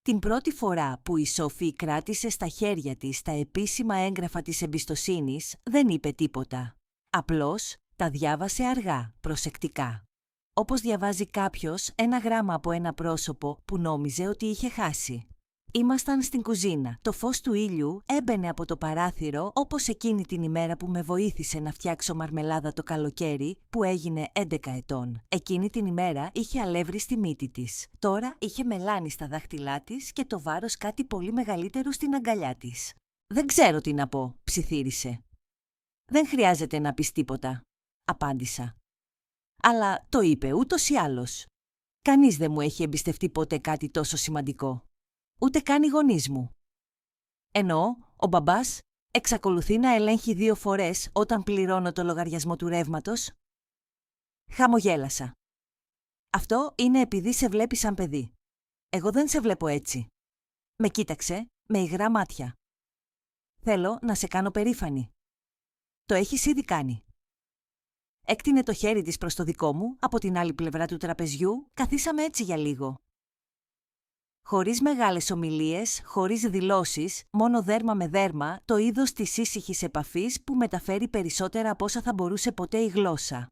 Την πρώτη φορά που η Σόφη κράτησε στα χέρια της τα επίσημα έγγραφα της εμπιστοσύνης, δεν είπε τίποτα. Απλώς τα διάβασε αργά, προσεκτικά. Όπως διαβάζει κάποιος ένα γράμμα από ένα πρόσωπο που νόμιζε ότι είχε χάσει. Ήμασταν στην κουζίνα. Το φως του ήλιου έμπαινε από το παράθυρο όπως εκείνη την ημέρα που με βοήθησε να φτιάξω μαρμελάδα το καλοκαίρι που έγινε 11 ετών. Εκείνη την ημέρα είχε αλεύρι στη μύτη της. Τώρα είχε μελάνι στα δάχτυλά της και το βάρος κάτι πολύ μεγαλύτερο στην αγκαλιά της. «Δεν ξέρω τι να πω», ψιθύρισε. «Δεν χρειάζεται να πεις τίποτα», απάντησα. Αλλά το είπε ούτως ή άλλως. Κανείς δεν μου έχει εμπιστευτεί ποτέ κάτι τόσο σημαντικό. Ούτε καν οι γονείς μου. Εννοώ, ο μπαμπάς εξακολουθεί να ελέγχει 2 φορές όταν πληρώνω το λογαριασμό του ρεύματος. Χαμογέλασα. Αυτό είναι επειδή σε βλέπει σαν παιδί. Εγώ δεν σε βλέπω έτσι. Με κοίταξε με υγρά μάτια. Θέλω να σε κάνω περήφανη. Το έχεις ήδη κάνει. Έκτεινε το χέρι της προς το δικό μου, από την άλλη πλευρά του τραπεζιού, καθίσαμε έτσι για λίγο. Χωρίς μεγάλες ομιλίες, χωρίς δηλώσεις, μόνο δέρμα με δέρμα, το είδος της ήσυχης επαφής που μεταφέρει περισσότερα από όσα θα μπορούσε ποτέ η γλώσσα.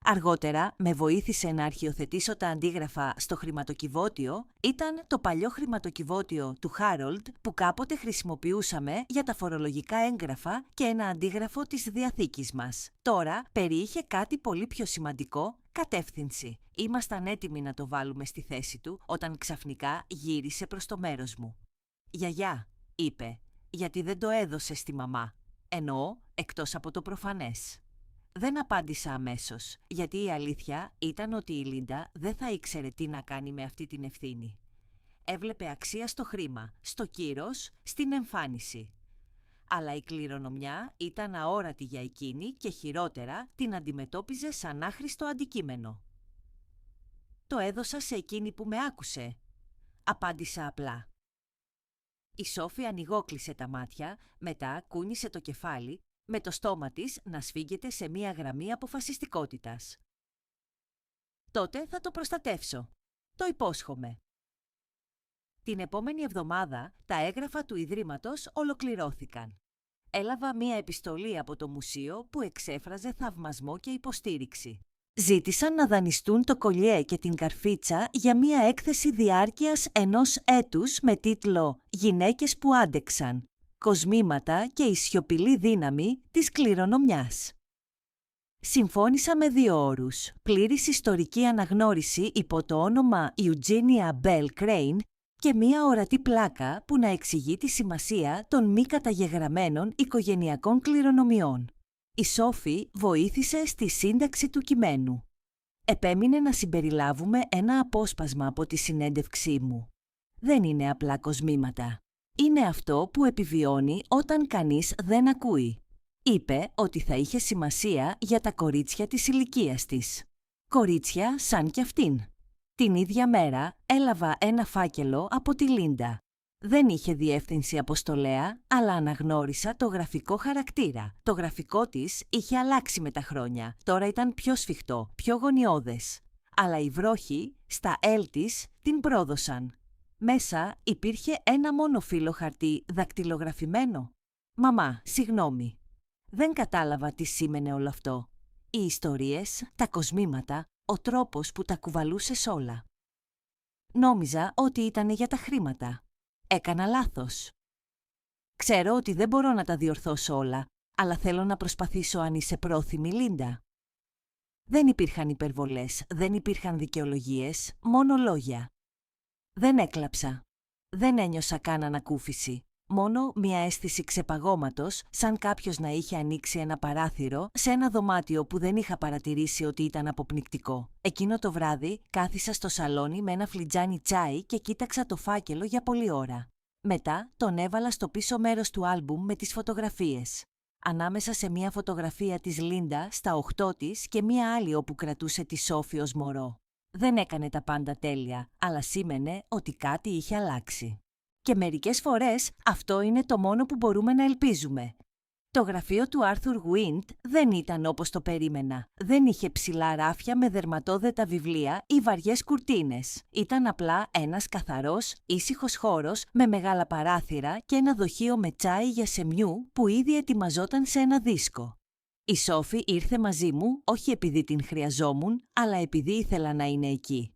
Αργότερα, με βοήθησε να αρχιοθετήσω τα αντίγραφα στο χρηματοκιβώτιο. Ήταν το παλιό χρηματοκιβώτιο του Χάρολντ που κάποτε χρησιμοποιούσαμε για τα φορολογικά έγγραφα και ένα αντίγραφο της διαθήκης μας. Τώρα περιείχε κάτι πολύ πιο σημαντικό, κατεύθυνση. Ήμασταν έτοιμοι να το βάλουμε στη θέση του όταν ξαφνικά γύρισε προς το μέρος μου. «Γιαγιά», είπε, «γιατί δεν το έδωσε στη μαμά. Εννοώ, εκτός από το προφανές». Δεν απάντησα αμέσως, γιατί η αλήθεια ήταν ότι η Λίντα δεν θα ήξερε τι να κάνει με αυτή την ευθύνη. Έβλεπε αξία στο χρήμα, στο κύρος, στην εμφάνιση. Αλλά η κληρονομιά ήταν αόρατη για εκείνη και χειρότερα την αντιμετώπιζε σαν άχρηστο αντικείμενο. «Το έδωσα σε εκείνη που με άκουσε», απάντησα απλά. Η Σόφη ανοιγόκλεισε τα μάτια, μετά κούνησε το κεφάλι, με το στόμα της να σφίγγεται σε μία γραμμή αποφασιστικότητας. «Τότε θα το προστατεύσω. Το υπόσχομαι». Την επόμενη εβδομάδα τα έγγραφα του Ιδρύματος ολοκληρώθηκαν. Έλαβα μία επιστολή από το μουσείο που εξέφραζε θαυμασμό και υποστήριξη. Ζήτησαν να δανειστούν το κολιέ και την καρφίτσα για μία έκθεση διάρκειας 1 έτους με τίτλο «Γυναίκες που άντεξαν. Κοσμήματα και η σιωπηλή δύναμη της κληρονομιάς». Συμφώνησα με 2 όρους: πλήρης ιστορική αναγνώριση υπό το όνομα Eugenia Bell Crane και μία ορατή πλάκα που να εξηγεί τη σημασία των μη καταγεγραμμένων οικογενειακών κληρονομιών. Η Σόφη βοήθησε στη σύνταξη του κειμένου. Επέμεινε να συμπεριλάβουμε ένα απόσπασμα από τη συνέντευξή μου. Δεν είναι απλά κοσμήματα. Είναι αυτό που επιβιώνει όταν κανείς δεν ακούει. Είπε ότι θα είχε σημασία για τα κορίτσια της ηλικίας της. Κορίτσια σαν κι αυτήν. Την ίδια μέρα έλαβα ένα φάκελο από τη Λίντα. Δεν είχε διεύθυνση αποστολέα, αλλά αναγνώρισα το γραφικό χαρακτήρα. Το γραφικό της είχε αλλάξει με τα χρόνια. Τώρα ήταν πιο σφιχτό, πιο γωνιώδες. Αλλά οι βρόχοι στα L της την πρόδωσαν. Μέσα υπήρχε ένα μόνο φύλλο χαρτί δακτυλογραφημένο. «Μαμά, συγγνώμη. Δεν κατάλαβα τι σήμαινε όλο αυτό. Οι ιστορίες, τα κοσμήματα, ο τρόπος που τα κουβαλούσες όλα. Νόμιζα ότι ήταν για τα χρήματα. Έκανα λάθος. Ξέρω ότι δεν μπορώ να τα διορθώσω όλα, αλλά θέλω να προσπαθήσω αν είσαι πρόθυμη, Λίντα». Δεν υπήρχαν υπερβολές, δεν υπήρχαν δικαιολογίες, μόνο λόγια. Δεν έκλαψα. Δεν ένιωσα καν ανακούφιση. Μόνο μια αίσθηση ξεπαγώματος, σαν κάποιος να είχε ανοίξει ένα παράθυρο σε ένα δωμάτιο που δεν είχα παρατηρήσει ότι ήταν αποπνικτικό. Εκείνο το βράδυ κάθισα στο σαλόνι με ένα φλιτζάνι τσάι και κοίταξα το φάκελο για πολλή ώρα. Μετά τον έβαλα στο πίσω μέρος του άλμπουμ με τις φωτογραφίες. Ανάμεσα σε μια φωτογραφία της Λίντα στα 8 της και μια άλλη όπου κρατούσε τη Σόφη ως μωρό. Δεν έκανε τα πάντα τέλεια, αλλά σήμαινε ότι κάτι είχε αλλάξει. Και μερικές φορές αυτό είναι το μόνο που μπορούμε να ελπίζουμε. Το γραφείο του Άρθουρ Γουίντ δεν ήταν όπως το περίμενα. Δεν είχε ψηλά ράφια με δερματόδετα βιβλία ή βαριές κουρτίνες. Ήταν απλά ένας καθαρός, ήσυχος χώρος με μεγάλα παράθυρα και ένα δοχείο με τσάι για σεμιού που ήδη ετοιμαζόταν σε ένα δίσκο. Η Σόφη ήρθε μαζί μου όχι επειδή την χρειαζόμουν, αλλά επειδή ήθελα να είναι εκεί.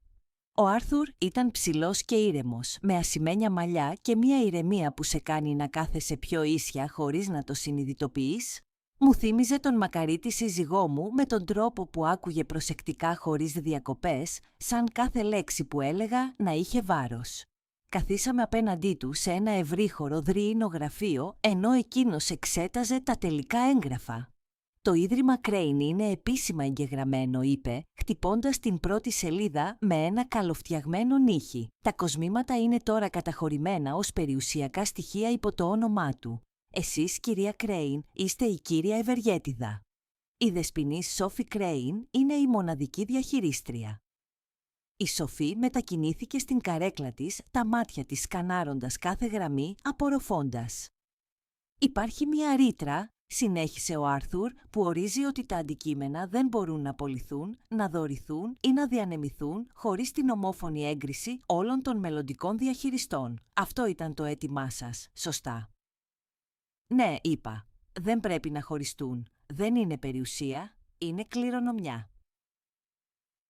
Ο Άρθουρ ήταν ψηλός και ήρεμος, με ασημένια μαλλιά και μια ηρεμία που σε κάνει να κάθεσαι πιο ίσια χωρίς να το συνειδητοποιείς. Μου θύμιζε τον μακαρίτη σύζυγό μου με τον τρόπο που άκουγε προσεκτικά χωρίς διακοπές, σαν κάθε λέξη που έλεγα να είχε βάρος. Καθίσαμε απέναντί του σε ένα ευρύχωρο δρύεινο γραφείο, ενώ εκείνος εξέταζε τα τελικά έγγραφα. «Το Ίδρυμα Crane είναι επίσημα εγγεγραμμένο», είπε, χτυπώντας την πρώτη σελίδα με ένα καλοφτιαγμένο νύχι. «Τα κοσμήματα είναι τώρα καταχωρημένα ως περιουσιακά στοιχεία υπό το όνομά του. Εσείς, κυρία Crane, είστε η κύρια ευεργέτιδα. Η δεσποινής Σόφη Crane είναι η μοναδική διαχειρίστρια». Η Σοφή μετακινήθηκε στην καρέκλα της, τα μάτια της σκανάροντας κάθε γραμμή, απορροφώντας. «Υπάρχει μια ρήτρα», συνέχισε ο Άρθουρ, «που ορίζει ότι τα αντικείμενα δεν μπορούν να πωληθούν, να δωρηθούν ή να διανεμηθούν χωρίς την ομόφωνη έγκριση όλων των μελλοντικών διαχειριστών. Αυτό ήταν το αίτημά σας, σωστά?» «Ναι», είπα. «Δεν πρέπει να χωριστούν. Δεν είναι περιουσία, είναι κληρονομιά».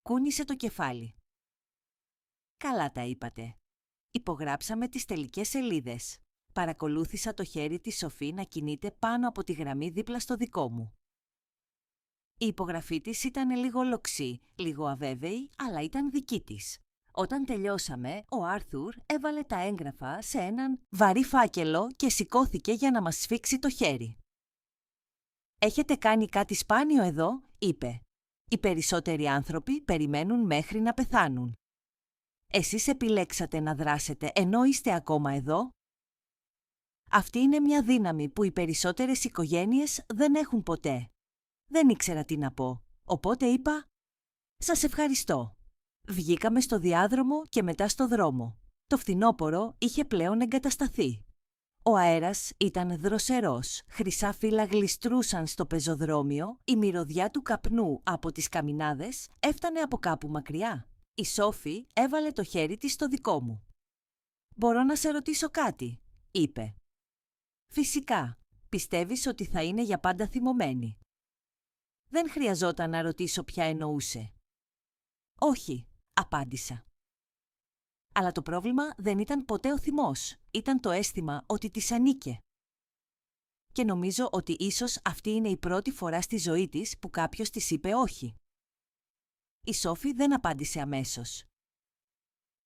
Κούνησε το κεφάλι. «Καλά τα είπατε. Υπογράψαμε τις τελικές σελίδες». Παρακολούθησα το χέρι της Σοφή να κινείται πάνω από τη γραμμή δίπλα στο δικό μου. Η υπογραφή της ήταν λίγο λοξή, λίγο αβέβαιη, αλλά ήταν δική της. Όταν τελειώσαμε, ο Άρθουρ έβαλε τα έγγραφα σε έναν βαρύ φάκελο και σηκώθηκε για να μας σφίξει το χέρι. «Έχετε κάνει κάτι σπάνιο εδώ», είπε. «Οι περισσότεροι άνθρωποι περιμένουν μέχρι να πεθάνουν. Εσείς επιλέξατε να δράσετε ενώ είστε ακόμα εδώ. Αυτή είναι μια δύναμη που οι περισσότερες οικογένειες δεν έχουν ποτέ». Δεν ήξερα τι να πω, οπότε είπα «Σας ευχαριστώ». Βγήκαμε στο διάδρομο και μετά στο δρόμο. Το φθινόπωρο είχε πλέον εγκατασταθεί. Ο αέρας ήταν δροσερός, χρυσά φύλλα γλιστρούσαν στο πεζοδρόμιο, η μυρωδιά του καπνού από τις καμινάδες έφτανε από κάπου μακριά. Η Σόφη έβαλε το χέρι της στο δικό μου. «Μπορώ να σε ρωτήσω κάτι», είπε. «Φυσικά. Πιστεύεις ότι θα είναι για πάντα θυμωμένη?» Δεν χρειαζόταν να ρωτήσω ποια εννοούσε. «Όχι», απάντησα. Αλλά το πρόβλημα δεν ήταν ποτέ ο θυμός, ήταν το αίσθημα ότι της ανήκε. Και νομίζω ότι ίσως αυτή είναι η πρώτη φορά στη ζωή της που κάποιος της είπε όχι. Η Σόφη δεν απάντησε αμέσως.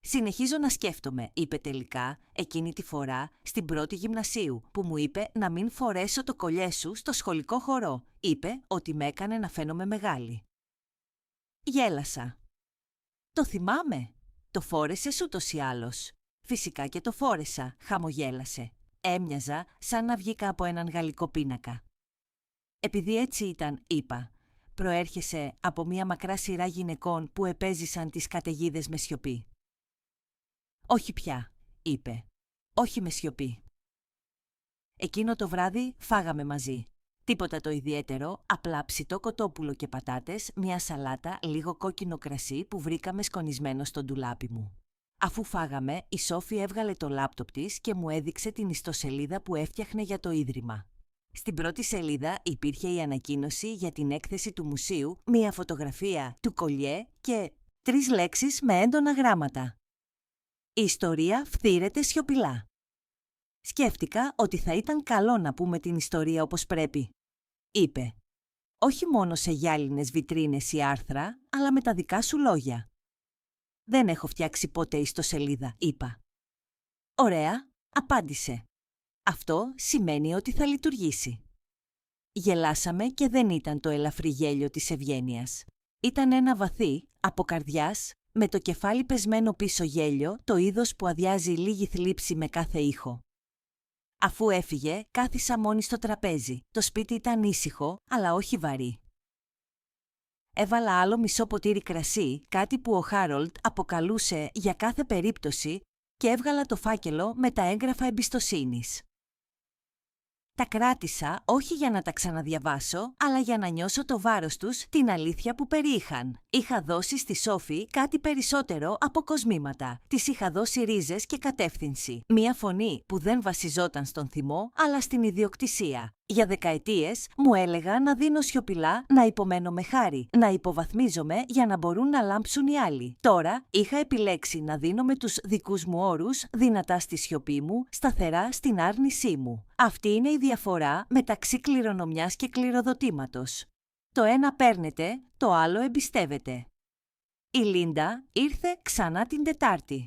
«Συνεχίζω να σκέφτομαι», είπε τελικά, εκείνη τη φορά, στην πρώτη γυμνασίου, που μου είπε να μην φορέσω το κολλιέ σου στο σχολικό χορό. Είπε ότι με έκανε να φαίνομαι μεγάλη. Γέλασα. «Το θυμάμαι. Το φόρεσες ούτως ή άλλως». «Φυσικά και το φόρεσα», χαμογέλασε. Έμοιαζα σαν να βγήκα από έναν γαλλικό πίνακα. «Επειδή έτσι ήταν», είπα. «Προέρχεσαι από μια μακρά σειρά γυναικών που επέζησαν τις καταιγίδες με σιωπή». «Όχι πια», είπε. «Όχι με σιωπή». Εκείνο το βράδυ φάγαμε μαζί. Τίποτα το ιδιαίτερο, απλά ψητό κοτόπουλο και πατάτες, μια σαλάτα, λίγο κόκκινο κρασί που βρήκαμε σκονισμένο στο ντουλάπι μου. Αφού φάγαμε, η Σόφη έβγαλε το λάπτοπ της και μου έδειξε την ιστοσελίδα που έφτιαχνε για το Ίδρυμα. Στην πρώτη σελίδα υπήρχε η ανακοίνωση για την έκθεση του μουσείου, μια φωτογραφία του κολλιέ και 3 λέξεις με έντονα γράμματα. «Η ιστορία φθήρεται σιωπηλά». Σκέφτηκα ότι θα ήταν καλό να πούμε την ιστορία όπως πρέπει. Είπε. «Όχι μόνο σε γυάλινες βιτρίνες ή άρθρα, αλλά με τα δικά σου λόγια». «Δεν έχω φτιάξει ποτέ ιστοσελίδα», είπα. «Ωραία», απάντησε. «Αυτό σημαίνει ότι θα λειτουργήσει». Γελάσαμε και δεν ήταν το ελαφρύ γέλιο της ευγένειας. Ήταν ένα βαθύ, από καρδιάς, με το κεφάλι πεσμένο πίσω γέλιο, το είδος που αδειάζει λίγη θλίψη με κάθε ήχο. Αφού έφυγε, κάθισα μόνη στο τραπέζι. Το σπίτι ήταν ήσυχο, αλλά όχι βαρύ. Έβαλα άλλο μισό ποτήρι κρασί, κάτι που ο Χάρολντ αποκαλούσε για κάθε περίπτωση, και έβγαλα το φάκελο με τα έγγραφα εμπιστοσύνης. Τα κράτησα όχι για να τα ξαναδιαβάσω, αλλά για να νιώσω το βάρος τους, την αλήθεια που περιείχαν. Είχα δώσει στη Σόφη κάτι περισσότερο από κοσμήματα. Της είχα δώσει ρίζες και κατεύθυνση. Μία φωνή που δεν βασιζόταν στον θυμό, αλλά στην ιδιοκτησία. Για δεκαετίες μου έλεγα να δίνω σιωπηλά, να υπομένω με χάρη, να υποβαθμίζομαι για να μπορούν να λάμψουν οι άλλοι. Τώρα είχα επιλέξει να δίνω με τους δικούς μου όρους, δυνατά στη σιωπή μου, σταθερά στην άρνησή μου. Αυτή είναι η διαφορά μεταξύ κληρονομιάς και κληροδοτήματος. Το ένα παίρνετε, το άλλο εμπιστεύεται. Η Λίντα ήρθε ξανά την Τετάρτη.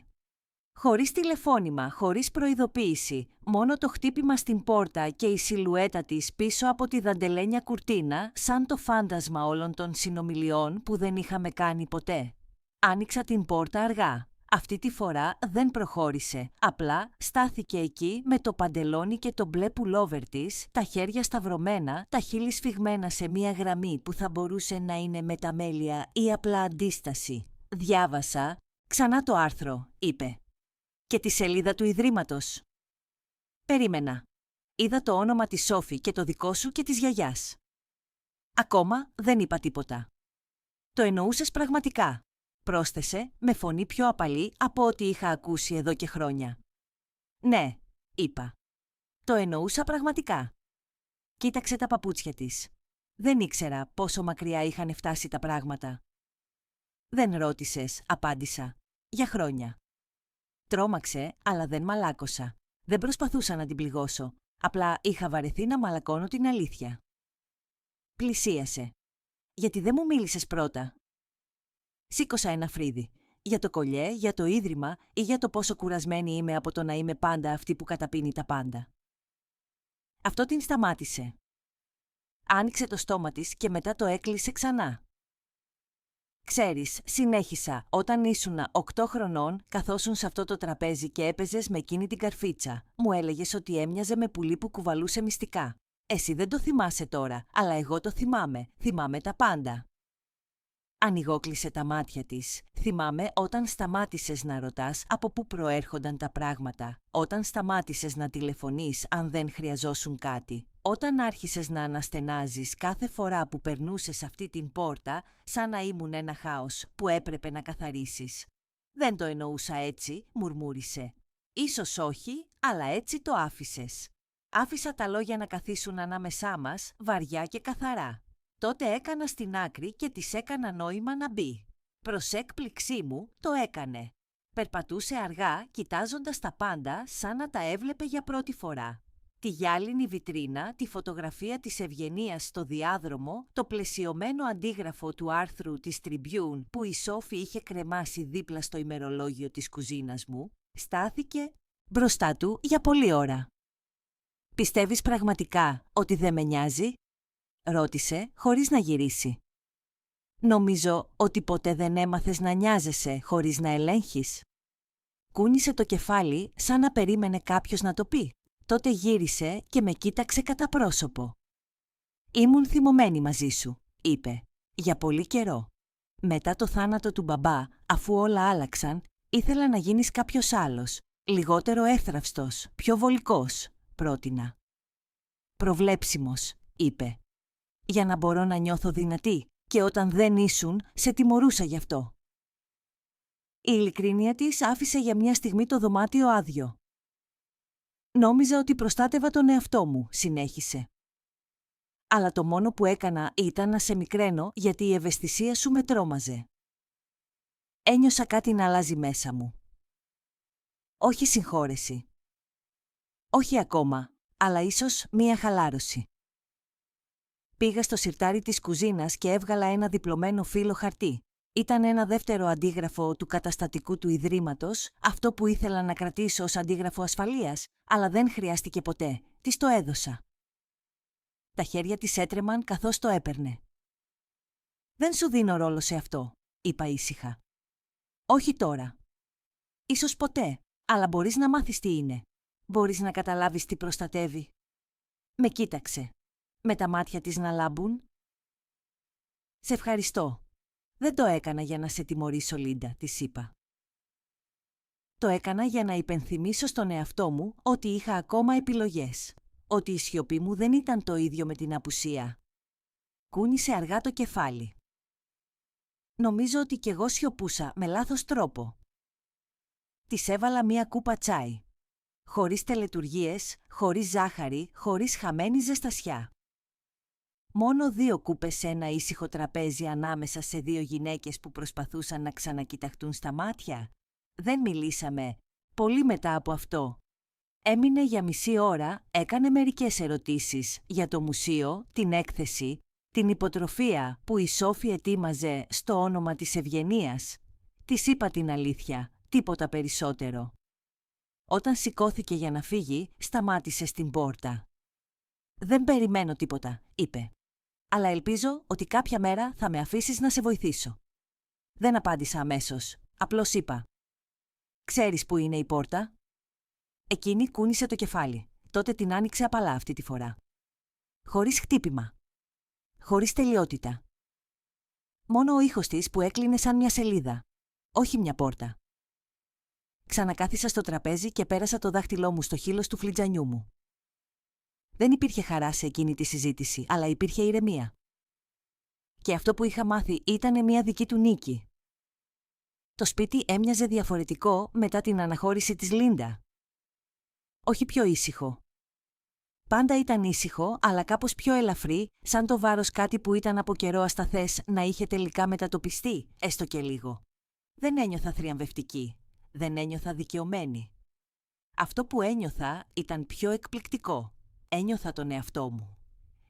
Χωρίς τηλεφώνημα, χωρίς προειδοποίηση, μόνο το χτύπημα στην πόρτα και η σιλουέτα της πίσω από τη δαντελένια κουρτίνα, σαν το φάντασμα όλων των συνομιλιών που δεν είχαμε κάνει ποτέ. Άνοιξα την πόρτα αργά. Αυτή τη φορά δεν προχώρησε, απλά στάθηκε εκεί με το παντελόνι και το μπλε πουλόβερ της, τα χέρια σταυρωμένα, τα χείλη σφιγμένα σε μία γραμμή που θα μπορούσε να είναι μεταμέλεια ή απλά αντίσταση. «Διάβασα ξανά το άρθρο», είπε. «Και τη σελίδα του Ιδρύματος». Περίμενα. Είδα το όνομα της Σόφη και το δικό σου και της γιαγιάς. Ακόμα δεν είπα τίποτα. «Το εννοούσες πραγματικά», πρόσθεσε με φωνή πιο απαλή από ό,τι είχα ακούσει εδώ και χρόνια. «Ναι», είπα. «Το εννοούσα πραγματικά». Κοίταξε τα παπούτσια της. Δεν ήξερα πόσο μακριά είχαν φτάσει τα πράγματα. «Δεν ρώτησες», απάντησα. «Για χρόνια». Τρόμαξε, αλλά δεν μαλάκωσα. Δεν προσπαθούσα να την πληγώσω. Απλά είχα βαρεθεί να μαλακώνω την αλήθεια. Πλησίασε. «Γιατί δεν μου μίλησες πρώτα?» Σήκωσα ένα φρύδι. Για το κολλιέ, για το Ίδρυμα ή για το πόσο κουρασμένη είμαι από το να είμαι πάντα αυτή που καταπίνει τα πάντα. Αυτό την σταμάτησε. Άνοιξε το στόμα της και μετά το έκλεισε ξανά. «Ξέρεις», συνέχισα, «όταν ήσουνα 8 χρονών, καθόσουν σε αυτό το τραπέζι και έπαιζες με εκείνη την καρφίτσα. Μου έλεγες ότι έμοιαζε με πουλί που κουβαλούσε μυστικά. Εσύ δεν το θυμάσαι τώρα, αλλά εγώ το θυμάμαι. Θυμάμαι τα πάντα». Ανοιγόκλεισε τα μάτια της. Θυμάμαι όταν σταμάτησες να ρωτάς από πού προέρχονταν τα πράγματα, όταν σταμάτησες να τηλεφωνείς αν δεν χρειαζόσουν κάτι, όταν άρχισες να αναστενάζεις κάθε φορά που περνούσες αυτή την πόρτα, σαν να ήμουν ένα χάος που έπρεπε να καθαρίσεις. «Δεν το εννοούσα έτσι», μουρμούρισε. «Ίσως όχι, αλλά έτσι το άφησες». Άφησα τα λόγια να καθίσουν ανάμεσά μας, βαριά και καθαρά. Τότε έκανα στην άκρη και της έκανα νόημα να μπει. Προς έκπληξή μου το έκανε. Περπατούσε αργά, κοιτάζοντας τα πάντα σαν να τα έβλεπε για πρώτη φορά. Τη γυάλινη βιτρίνα, τη φωτογραφία της Ευγενίας στο διάδρομο, το πλαισιωμένο αντίγραφο του άρθρου της Tribune που η Σόφη είχε κρεμάσει δίπλα στο ημερολόγιο της κουζίνας μου, στάθηκε μπροστά του για πολλή ώρα. «Πιστεύεις πραγματικά ότι δεν με νοιάζει?» ρώτησε χωρίς να γυρίσει. «Νομίζω ότι ποτέ δεν έμαθες να νοιάζεσαι χωρίς να ελέγχεις». Κούνησε το κεφάλι σαν να περίμενε κάποιος να το πει. Τότε γύρισε και με κοίταξε κατά πρόσωπο. «Ήμουν θυμωμένη μαζί σου», είπε, «για πολύ καιρό. Μετά το θάνατο του μπαμπά, αφού όλα άλλαξαν, ήθελα να γίνεις κάποιος άλλος, λιγότερο εύθραυστος, πιο βολικός», πρότεινα. «Προβλέψιμος», είπε, «για να μπορώ να νιώθω δυνατή και όταν δεν ήσουν, σε τιμωρούσα γι' αυτό». Η ειλικρίνεια της άφησε για μια στιγμή το δωμάτιο άδειο. «Νόμιζα ότι προστάτευα τον εαυτό μου», συνέχισε. «Αλλά το μόνο που έκανα ήταν να σε μικραίνω γιατί η ευαισθησία σου με τρόμαζε. Ένιωσα κάτι να αλλάζει μέσα μου. Όχι συγχώρεση. Όχι ακόμα, αλλά ίσως μία χαλάρωση». Πήγα στο σιρτάρι της κουζίνας και έβγαλα ένα διπλωμένο φύλλο χαρτί. Ήταν ένα δεύτερο αντίγραφο του καταστατικού του Ιδρύματος, αυτό που ήθελα να κρατήσω ως αντίγραφο ασφαλείας, αλλά δεν χρειάστηκε ποτέ. Της το έδωσα. Τα χέρια της έτρεμαν καθώς το έπαιρνε. «Δεν σου δίνω ρόλο σε αυτό», είπα ήσυχα. «Όχι τώρα. Ίσως ποτέ, αλλά μπορείς να μάθεις τι είναι. Μπορείς να καταλάβεις τι προστατεύει». Με κοίταξε, με τα μάτια της να λάμπουν. «Σε ευχαριστώ. Δεν το έκανα για να σε τιμωρήσω, Λίντα», της είπα. «Το έκανα για να υπενθυμίσω στον εαυτό μου ότι είχα ακόμα επιλογές. Ότι η σιωπή μου δεν ήταν το ίδιο με την απουσία». Κούνησε αργά το κεφάλι. «Νομίζω ότι κι εγώ σιωπούσα με λάθος τρόπο». Της έβαλα μία κούπα τσάι. Χωρίς τελετουργίες, χωρίς ζάχαρη, χωρίς χαμένη ζεστασιά. Μόνο 2 κούπες σε ένα ήσυχο τραπέζι ανάμεσα σε 2 γυναίκες που προσπαθούσαν να ξανακοιταχτούν στα μάτια. Δεν μιλήσαμε. Πολύ μετά από αυτό. Έμεινε για μισή ώρα, έκανε μερικές ερωτήσεις για το μουσείο, την έκθεση, την υποτροφία που η Σόφη ετοίμαζε στο όνομα της Ευγενίας. Της είπα την αλήθεια, τίποτα περισσότερο. Όταν σηκώθηκε για να φύγει, σταμάτησε στην πόρτα. «Δεν περιμένω τίποτα», είπε. «Αλλά ελπίζω ότι κάποια μέρα θα με αφήσεις να σε βοηθήσω». Δεν απάντησα αμέσως, απλώς είπα. «Ξέρεις που είναι η πόρτα?» Εκείνη κούνησε το κεφάλι. Τότε την άνοιξε απαλά αυτή τη φορά. Χωρίς χτύπημα. Χωρίς τελειότητα. Μόνο ο ήχος της που έκλεινε σαν μια σελίδα. Όχι μια πόρτα. Ξανακάθισα στο τραπέζι και πέρασα το δάχτυλό μου στο χείλος του φλιτζανιού μου. Δεν υπήρχε χαρά σε εκείνη τη συζήτηση, αλλά υπήρχε ηρεμία. Και αυτό που είχα μάθει ήταν μια δική του νίκη. Το σπίτι έμοιαζε διαφορετικό μετά την αναχώρηση της Λίντα. Όχι πιο ήσυχο. Πάντα ήταν ήσυχο, αλλά κάπως πιο ελαφρύ, σαν το βάρος κάτι που ήταν από καιρό ασταθές να είχε τελικά μετατοπιστεί, έστω και λίγο. Δεν ένιωθα θριαμβευτική. Δεν ένιωθα δικαιωμένη. Αυτό που ένιωθα ήταν πιο εκπληκτικό. Ένιωθα τον εαυτό μου.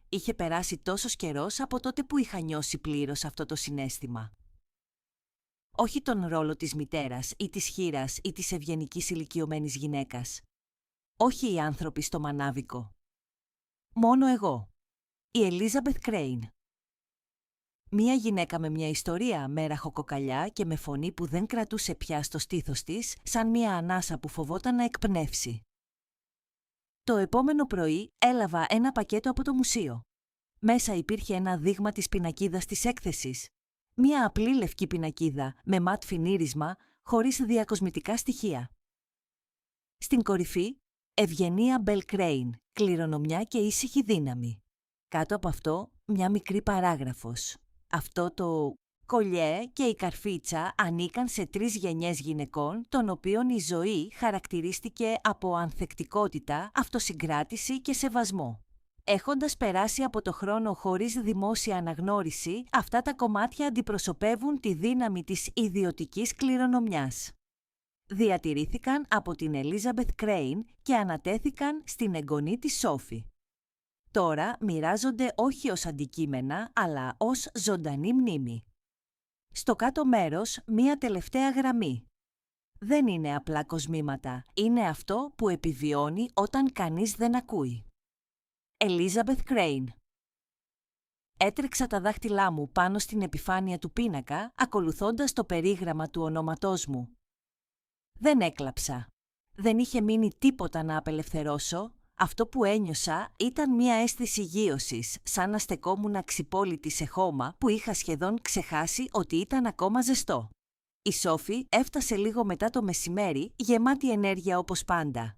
Είχε περάσει τόσος καιρός από τότε που είχα νιώσει πλήρως αυτό το συναίσθημα. Όχι τον ρόλο της μητέρας ή της χήρας ή της ευγενικής ηλικιωμένης γυναίκας. Όχι οι άνθρωποι στο μανάβικο. Μόνο εγώ. Η Ελίζαμπεθ Κρέιν. Μία γυναίκα με μια ιστορία, με ραχοκοκαλιά και με φωνή που δεν κρατούσε πια στο στήθος της, σαν μια ανάσα που φοβόταν να εκπνεύσει. Το επόμενο πρωί έλαβα ένα πακέτο από το μουσείο. Μέσα υπήρχε ένα δείγμα της πινακίδας της έκθεσης. Μία απλή λευκή πινακίδα με ματ φινίρισμα χωρίς διακοσμητικά στοιχεία. Στην κορυφή, Ευγενία Μπελκρέιν, κληρονομιά και ήσυχη δύναμη. Κάτω από αυτό, μια μικρή παράγραφος. Αυτό το κολιέ και η καρφίτσα ανήκαν σε 3 γενιές γυναικών, των οποίων η ζωή χαρακτηρίστηκε από ανθεκτικότητα, αυτοσυγκράτηση και σεβασμό. Έχοντας περάσει από το χρόνο χωρίς δημόσια αναγνώριση, αυτά τα κομμάτια αντιπροσωπεύουν τη δύναμη της ιδιωτικής κληρονομιάς. Διατηρήθηκαν από την Elizabeth Crane και ανατέθηκαν στην εγγονή της Σόφη. Τώρα μοιράζονται όχι ως αντικείμενα, αλλά ως ζωντανή μνήμη. Στο κάτω μέρος, μία τελευταία γραμμή. Δεν είναι απλά κοσμήματα, είναι αυτό που επιβιώνει όταν κανείς δεν ακούει. Elizabeth Crane. Έτρεξα τα δάχτυλά μου πάνω στην επιφάνεια του πίνακα, ακολουθώντας το περίγραμμα του ονόματός μου. Δεν έκλαψα. Δεν είχε μείνει τίποτα να απελευθερώσω. Αυτό που ένιωσα ήταν μια αίσθηση γείωσης, σαν να στεκόμουν αξιπόλητη σε χώμα που είχα σχεδόν ξεχάσει ότι ήταν ακόμα ζεστό. Η Σόφη έφτασε λίγο μετά το μεσημέρι, γεμάτη ενέργεια όπως πάντα.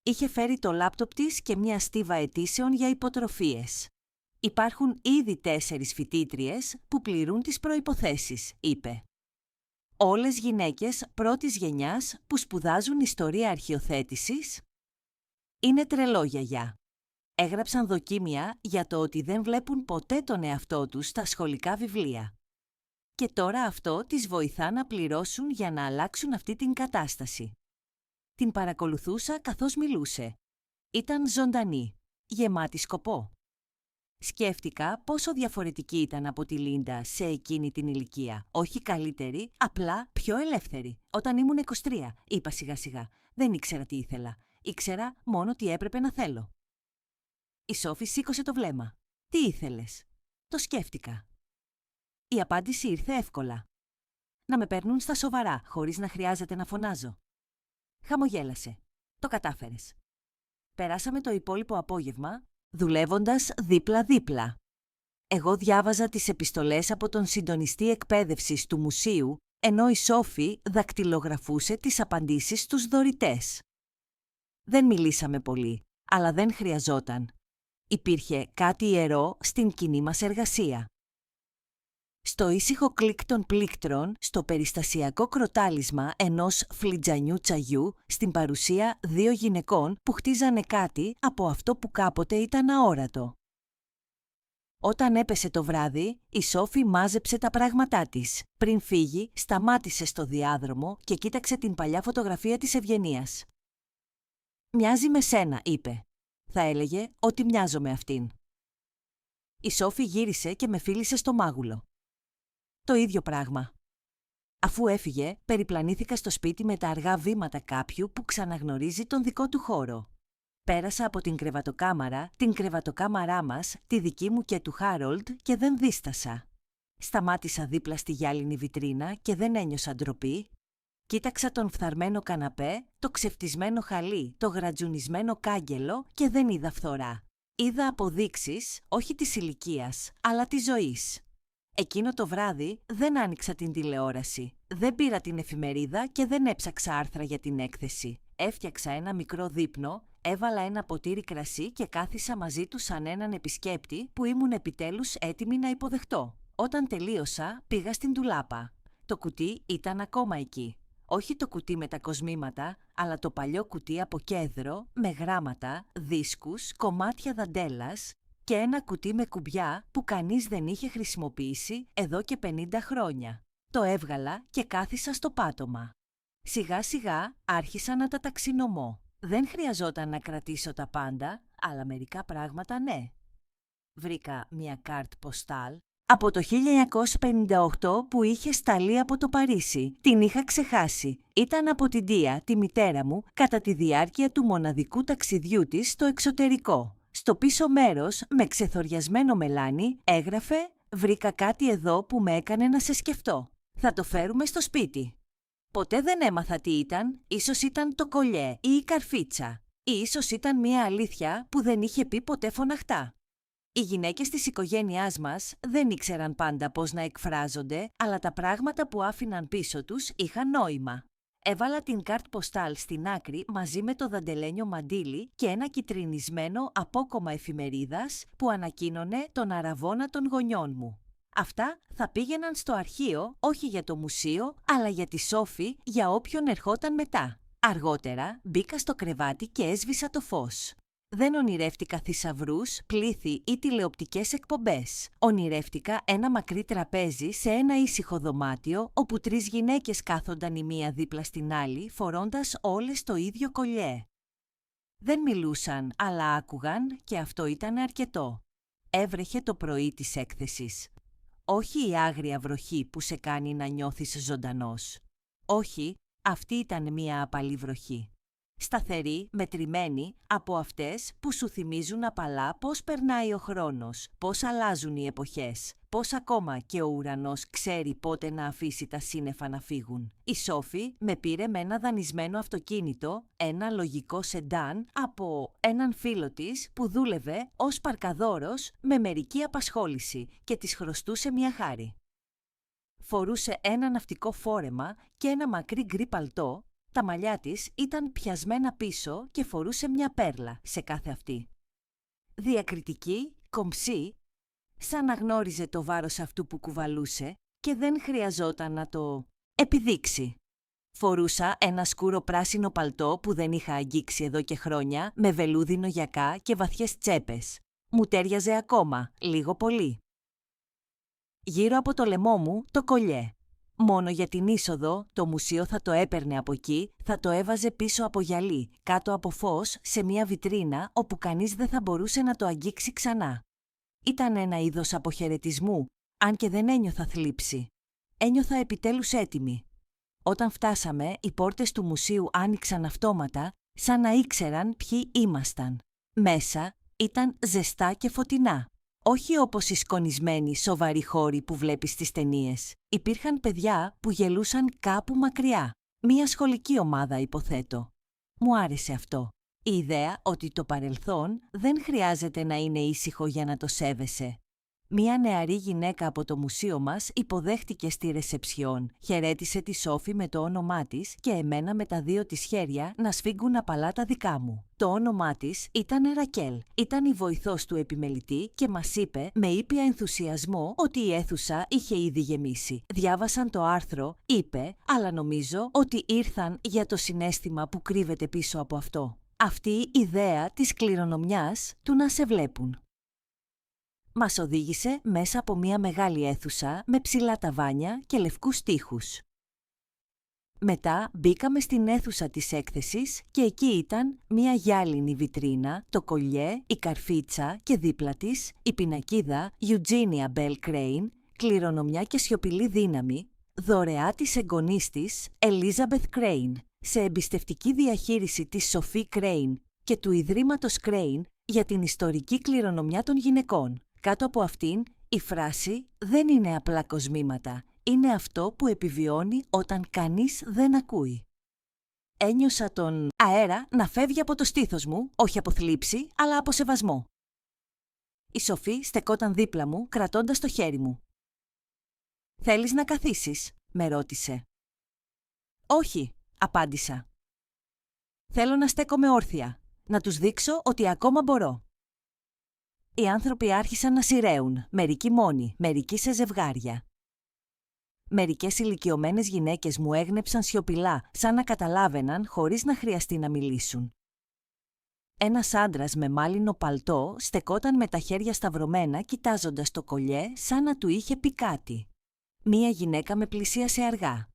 Είχε φέρει το λάπτοπ της και μια στίβα αιτήσεων για υποτροφίες. «Υπάρχουν ήδη 4 φοιτήτριες που πληρούν τις προϋποθέσεις», είπε. «Όλες γυναίκες πρώτης γενιάς που σπουδάζουν ιστορία αρχαιοθέτησης». Είναι τρελό, γιαγιά. Έγραψαν δοκίμια για το ότι δεν βλέπουν ποτέ τον εαυτό τους στα σχολικά βιβλία. Και τώρα αυτό τις βοηθά να πληρώσουν για να αλλάξουν αυτή την κατάσταση. Την παρακολουθούσα καθώς μιλούσε. Ήταν ζωντανή, γεμάτη σκοπό. Σκέφτηκα πόσο διαφορετική ήταν από τη Λίντα σε εκείνη την ηλικία. Όχι καλύτερη, απλά πιο ελεύθερη. Όταν ήμουν 23, είπα σιγά σιγά. Δεν ήξερα τι ήθελα. Ήξερα μόνο τι έπρεπε να θέλω. Η Σόφη σήκωσε το βλέμμα. Τι ήθελες? Το σκέφτηκα. Η απάντηση ήρθε εύκολα. Να με παίρνουν στα σοβαρά, χωρίς να χρειάζεται να φωνάζω. Χαμογέλασε. Το κατάφερες. Περάσαμε το υπόλοιπο απόγευμα, δουλεύοντας δίπλα-δίπλα. Εγώ διάβαζα τις επιστολές από τον συντονιστή εκπαίδευσης του μουσείου, ενώ η Σόφη δακτυλογραφούσε τις απαντήσεις στους δωρητές. Δεν μιλήσαμε πολύ, αλλά δεν χρειαζόταν. Υπήρχε κάτι ιερό στην κοινή μας εργασία. Στο ήσυχο κλικ των πλήκτρων, στο περιστασιακό κροτάλισμα ενός φλιτζανιού τσαγιού, στην παρουσία 2 γυναικών που χτίζανε κάτι από αυτό που κάποτε ήταν αόρατο. Όταν έπεσε το βράδυ, η Σόφη μάζεψε τα πράγματά της. Πριν φύγει, σταμάτησε στο διάδρομο και κοίταξε την παλιά φωτογραφία της Ευγενίας. «Μοιάζει με σένα», είπε. Θα έλεγε ότι μοιάζω με αυτήν. Η Σόφη γύρισε και με φίλησε στο μάγουλο. Το ίδιο πράγμα. Αφού έφυγε, περιπλανήθηκα στο σπίτι με τα αργά βήματα κάποιου που ξαναγνωρίζει τον δικό του χώρο. Πέρασα από την κρεβατοκάμαρά μας, τη δική μου και του Χάρολντ και δεν δίστασα. Σταμάτησα δίπλα στη γυάλινη βιτρίνα και δεν ένιωσα ντροπή. Κοίταξα τον φθαρμένο καναπέ, το ξεφτισμένο χαλί, το γρατζουνισμένο κάγκελο και δεν είδα φθορά. Είδα αποδείξεις, όχι της ηλικίας, αλλά της ζωής. Εκείνο το βράδυ δεν άνοιξα την τηλεόραση, δεν πήρα την εφημερίδα και δεν έψαξα άρθρα για την έκθεση. Έφτιαξα ένα μικρό δείπνο, έβαλα ένα ποτήρι κρασί και κάθισα μαζί του σαν έναν επισκέπτη που ήμουν επιτέλους έτοιμη να υποδεχτώ. Όταν τελείωσα, πήγα στην ντουλάπα. Το κουτί ήταν ακόμα εκεί. Όχι το κουτί με τα κοσμήματα, αλλά το παλιό κουτί από κέδρο, με γράμματα, δίσκους, κομμάτια δαντέλας και ένα κουτί με κουμπιά που κανείς δεν είχε χρησιμοποιήσει εδώ και 50 χρόνια. Το έβγαλα και κάθισα στο πάτωμα. Σιγά σιγά άρχισα να τα ταξινομώ. Δεν χρειαζόταν να κρατήσω τα πάντα, αλλά μερικά πράγματα ναι. Βρήκα μια κάρτ ποστάλ από το 1958 που είχε σταλεί από το Παρίσι. Την είχα ξεχάσει. Ήταν από την Τία, τη μητέρα μου, κατά τη διάρκεια του μοναδικού ταξιδιού της στο εξωτερικό. Στο πίσω μέρος, με ξεθοριασμένο μελάνι, έγραφε «Βρήκα κάτι εδώ που με έκανε να σε σκεφτώ. Θα το φέρουμε στο σπίτι». Ποτέ δεν έμαθα τι ήταν. Ίσως ήταν το κολιέ ή η καρφίτσα. Ή ίσως ήταν μια αλήθεια που δεν είχε πει ποτέ φωναχτά. Οι γυναίκες της οικογένειάς μας δεν ήξεραν πάντα πώς να εκφράζονται, αλλά τα πράγματα που άφηναν πίσω τους είχαν νόημα. Έβαλα την κάρτ ποστάλ στην άκρη μαζί με το δαντελένιο μαντίλι και ένα κιτρινισμένο απόκομμα εφημερίδας που ανακοίνωνε τον αραβώνα των γονιών μου. Αυτά θα πήγαιναν στο αρχείο, όχι για το μουσείο, αλλά για τη Σόφη, για όποιον ερχόταν μετά. Αργότερα μπήκα στο κρεβάτι και έσβησα το φως. Δεν ονειρεύτηκα θησαυρούς, πλήθη ή τηλεοπτικές εκπομπές. Ονειρεύτηκα ένα μακρύ τραπέζι σε ένα ήσυχο δωμάτιο, όπου 3 γυναίκες κάθονταν η μία δίπλα στην άλλη, φορώντας όλες το ίδιο κολιέ. Δεν μιλούσαν, αλλά άκουγαν και αυτό ήταν αρκετό. Έβρεχε το πρωί της έκθεσης. Όχι η άγρια βροχή που σε κάνει να νιώθεις ζωντανός. Όχι, αυτή ήταν μία απαλή βροχή. Σταθερή, μετρημένη, από αυτές που σου θυμίζουν απαλά πώς περνάει ο χρόνος, πώς αλλάζουν οι εποχές, πώς ακόμα και ο ουρανός ξέρει πότε να αφήσει τα σύννεφα να φύγουν. Η Σόφη με πήρε με ένα δανεισμένο αυτοκίνητο, ένα λογικό σεντάν, από έναν φίλο της που δούλευε ως παρκαδόρος με μερική απασχόληση και της χρωστούσε μια χάρη. Φορούσε ένα ναυτικό φόρεμα και ένα μακρύ γκρι παλτό. Τα μαλλιά της ήταν πιασμένα πίσω και φορούσε μια πέρλα σε κάθε αυτή. Διακριτική, κομψή, σαν να γνώριζε το βάρος αυτού που κουβαλούσε και δεν χρειαζόταν να το επιδείξει. Φορούσα ένα σκούρο πράσινο παλτό που δεν είχα αγγίξει εδώ και χρόνια, με βελούδινο γιακά και βαθιές τσέπες. Μου τέριαζε ακόμα, λίγο πολύ. Γύρω από το λαιμό μου το κολιέ. Μόνο για την είσοδο, το μουσείο θα το έπαιρνε από εκεί, θα το έβαζε πίσω από γυαλί, κάτω από φως, σε μια βιτρίνα όπου κανείς δεν θα μπορούσε να το αγγίξει ξανά. Ήταν ένα είδος αποχαιρετισμού, αν και δεν ένιωθα θλίψη. Ένιωθα επιτέλους έτοιμη. Όταν φτάσαμε, οι πόρτες του μουσείου άνοιξαν αυτόματα, σαν να ήξεραν ποιοι ήμασταν. Μέσα ήταν ζεστά και φωτεινά. Όχι όπως οι σκονισμένοι σοβαροί χώροι που βλέπεις στις ταινίες. Υπήρχαν παιδιά που γελούσαν κάπου μακριά. Μία σχολική ομάδα, υποθέτω. Μου άρεσε αυτό. Η ιδέα ότι το παρελθόν δεν χρειάζεται να είναι ήσυχο για να το σέβεσαι. Μία νεαρή γυναίκα από το μουσείο μας υποδέχτηκε στη ρεσεψιόν, χαιρέτησε τη Σόφη με το όνομά της και εμένα με τα 2 της χέρια να σφίγγουν απαλά τα δικά μου. Το όνομά της ήταν Ρακέλ, ήταν η βοηθός του επιμελητή και μας είπε με ήπια ενθουσιασμό ότι η αίθουσα είχε ήδη γεμίσει. Διάβασαν το άρθρο, είπε, αλλά νομίζω ότι ήρθαν για το συναίσθημα που κρύβεται πίσω από αυτό. Αυτή η ιδέα της κληρονομιάς του να σε βλέπουν. Μας οδήγησε μέσα από μια μεγάλη αίθουσα με ψηλά ταβάνια και λευκούς τοίχους. Μετά μπήκαμε στην αίθουσα της έκθεσης και εκεί ήταν μια γυάλινη βιτρίνα, το κολιέ, η καρφίτσα και δίπλα της η πινακίδα Eugenia Bell Crane, κληρονομιά και σιωπηλή δύναμη, δωρεά της εγγονής της Elizabeth Crane, σε εμπιστευτική διαχείριση της Sophie Crane και του Ιδρύματος Crane για την ιστορική κληρονομιά των γυναικών. Κάτω από αυτήν, η φράση «δεν είναι απλά κοσμήματα, είναι αυτό που επιβιώνει όταν κανείς δεν ακούει». Ένιωσα τον αέρα να φεύγει από το στήθος μου, όχι από θλίψη, αλλά από σεβασμό. Η Σοφή στεκόταν δίπλα μου, κρατώντας το χέρι μου. «Θέλεις να καθίσεις?» με ρώτησε. «Όχι», απάντησα. «Θέλω να στέκομαι όρθια, να τους δείξω ότι ακόμα μπορώ». Οι άνθρωποι άρχισαν να σειραίουν, μερικοί μόνοι, μερικοί σε ζευγάρια. Μερικές ηλικιωμένες γυναίκες μου έγνεψαν σιωπηλά, σαν να καταλάβαιναν χωρίς να χρειαστεί να μιλήσουν. Ένας άντρας με μάλινο παλτό στεκόταν με τα χέρια σταυρωμένα κοιτάζοντας το κολιέ σαν να του είχε πει κάτι. Μία γυναίκα με πλησίασε αργά.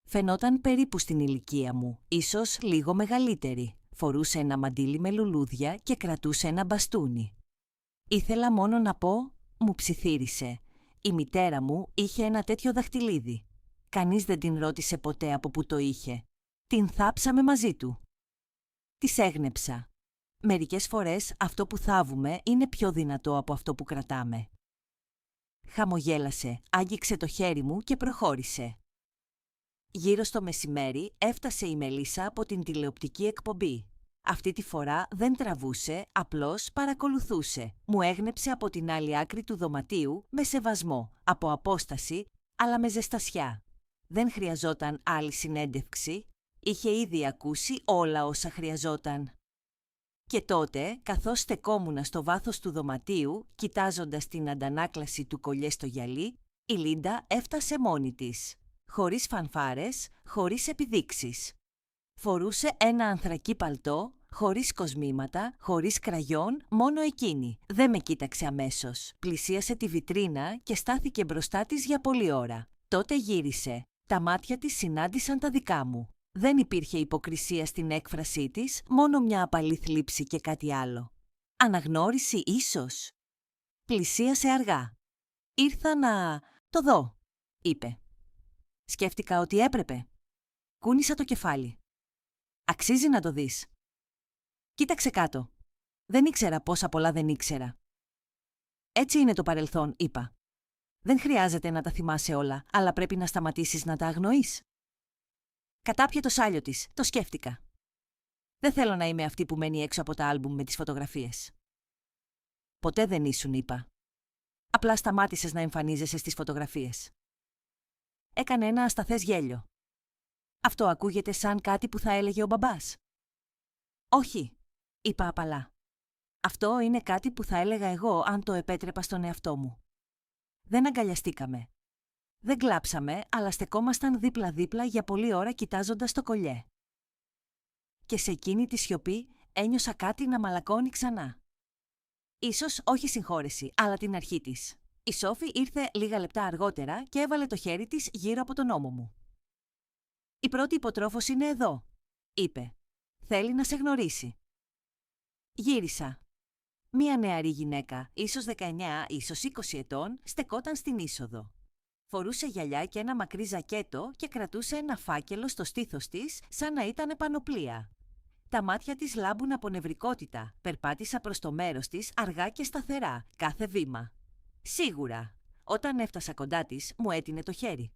Φαινόταν περίπου στην ηλικία μου, ίσως λίγο μεγαλύτερη. Φορούσε ένα μαντίλι με λουλούδια και κρατούσε ένα μπαστούνι. Ήθελα μόνο να πω, μου ψιθύρισε. Η μητέρα μου είχε ένα τέτοιο δαχτυλίδι. Κανείς δεν την ρώτησε ποτέ από που το είχε. Την θάψαμε μαζί του. Της έγνεψα. Μερικές φορές αυτό που θάβουμε είναι πιο δυνατό από αυτό που κρατάμε. Χαμογέλασε, άγγιξε το χέρι μου και προχώρησε. Γύρω στο μεσημέρι έφτασε η Μελίσσα από την τηλεοπτική εκπομπή. Αυτή τη φορά δεν τραβούσε, απλώς παρακολουθούσε. Μου έγνεψε από την άλλη άκρη του δωματίου με σεβασμό, από απόσταση, αλλά με ζεστασιά. Δεν χρειαζόταν άλλη συνέντευξη. Είχε ήδη ακούσει όλα όσα χρειαζόταν. Και τότε, καθώς στεκόμουν στο βάθος του δωματίου, κοιτάζοντας την αντανάκλαση του κολλιέ στο γυαλί, η Λίντα έφτασε μόνη της. Χωρίς φανφάρες, χωρίς επιδείξεις. Φορούσε ένα ανθρακί παλτό, χωρίς κοσμήματα, χωρίς κραγιόν, μόνο εκείνη. Δεν με κοίταξε αμέσως. Πλησίασε τη βιτρίνα και στάθηκε μπροστά της για πολλή ώρα. Τότε γύρισε. Τα μάτια της συνάντησαν τα δικά μου. Δεν υπήρχε υποκρισία στην έκφρασή της, μόνο μια απαλή θλίψη και κάτι άλλο. Αναγνώριση ίσως. Πλησίασε αργά. «Ήρθα να το δω», είπε. Σκέφτηκα ότι έπρεπε. Κούνησα το κεφάλι. «Αξίζει να το δεις». «Κοίταξε κάτω». Δεν ήξερα πόσα πολλά δεν ήξερα. «Έτσι είναι το παρελθόν», είπα. «Δεν χρειάζεται να τα θυμάσαι όλα, αλλά πρέπει να σταματήσεις να τα αγνοείς». Κατάπιε το σάλιο της, το σκέφτηκα. «Δεν θέλω να είμαι αυτή που μένει έξω από τα άλμπουμ με τις φωτογραφίες». «Ποτέ δεν ήσουν», είπα. «Απλά σταμάτησες να εμφανίζεσαι στις φωτογραφίες». Έκανε ένα ασταθές γέλιο. «Αυτό ακούγεται σαν κάτι που θα έλεγε ο μπαμπάς». «Όχι», είπα απαλά. «Αυτό είναι κάτι που θα έλεγα εγώ αν το επέτρεπα στον εαυτό μου». Δεν αγκαλιαστήκαμε. Δεν κλάψαμε, αλλά στεκόμασταν δίπλα-δίπλα για πολλή ώρα κοιτάζοντας το κολλιέ. Και σε εκείνη τη σιωπή ένιωσα κάτι να μαλακώνει ξανά. Ίσως όχι συγχώρεση, αλλά την αρχή της. Η Σόφη ήρθε λίγα λεπτά αργότερα και έβαλε το χέρι της γύρω από τον ώμο μου. «Η πρώτη υποτρόφος είναι εδώ», είπε. «Θέλει να σε γνωρίσει». Γύρισα. Μία νεαρή γυναίκα, ίσως 19, ίσως 20 ετών, στεκόταν στην είσοδο. Φορούσε γυαλιά και ένα μακρύ ζακέτο και κρατούσε ένα φάκελο στο στήθος της σαν να ήταν πανοπλία. Τα μάτια της λάμπουν από νευρικότητα. Περπάτησα προς το μέρος της αργά και σταθερά, κάθε βήμα. Σίγουρα. Όταν έφτασα κοντά της, μου έτεινε το χέρι.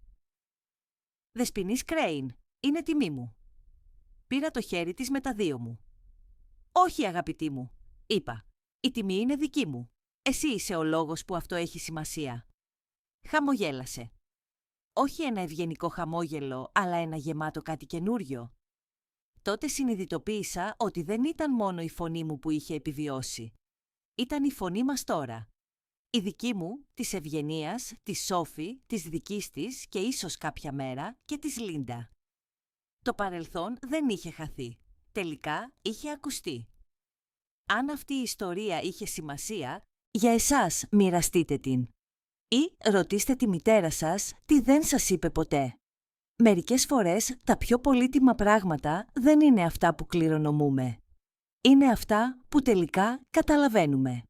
«Δεσποινής Κρέιν, είναι τιμή μου». Πήρα το χέρι της με τα δύο μου. «Όχι, αγαπητή μου», είπα. «Η τιμή είναι δική μου. Εσύ είσαι ο λόγος που αυτό έχει σημασία». Χαμογέλασε. Όχι ένα ευγενικό χαμόγελο, αλλά ένα γεμάτο κάτι καινούριο. Τότε συνειδητοποίησα ότι δεν ήταν μόνο η φωνή μου που είχε επιβιώσει. Ήταν η φωνή μας τώρα. Η δική μου, της Ευγενίας, της Σόφη, της δικής της και ίσως κάποια μέρα και της Λίντα. Το παρελθόν δεν είχε χαθεί. Τελικά είχε ακουστεί. Αν αυτή η ιστορία είχε σημασία, για εσάς μοιραστείτε την. Ή ρωτήστε τη μητέρα σας τι δεν σας είπε ποτέ. Μερικές φορές τα πιο πολύτιμα πράγματα δεν είναι αυτά που κληρονομούμε. Είναι αυτά που τελικά καταλαβαίνουμε.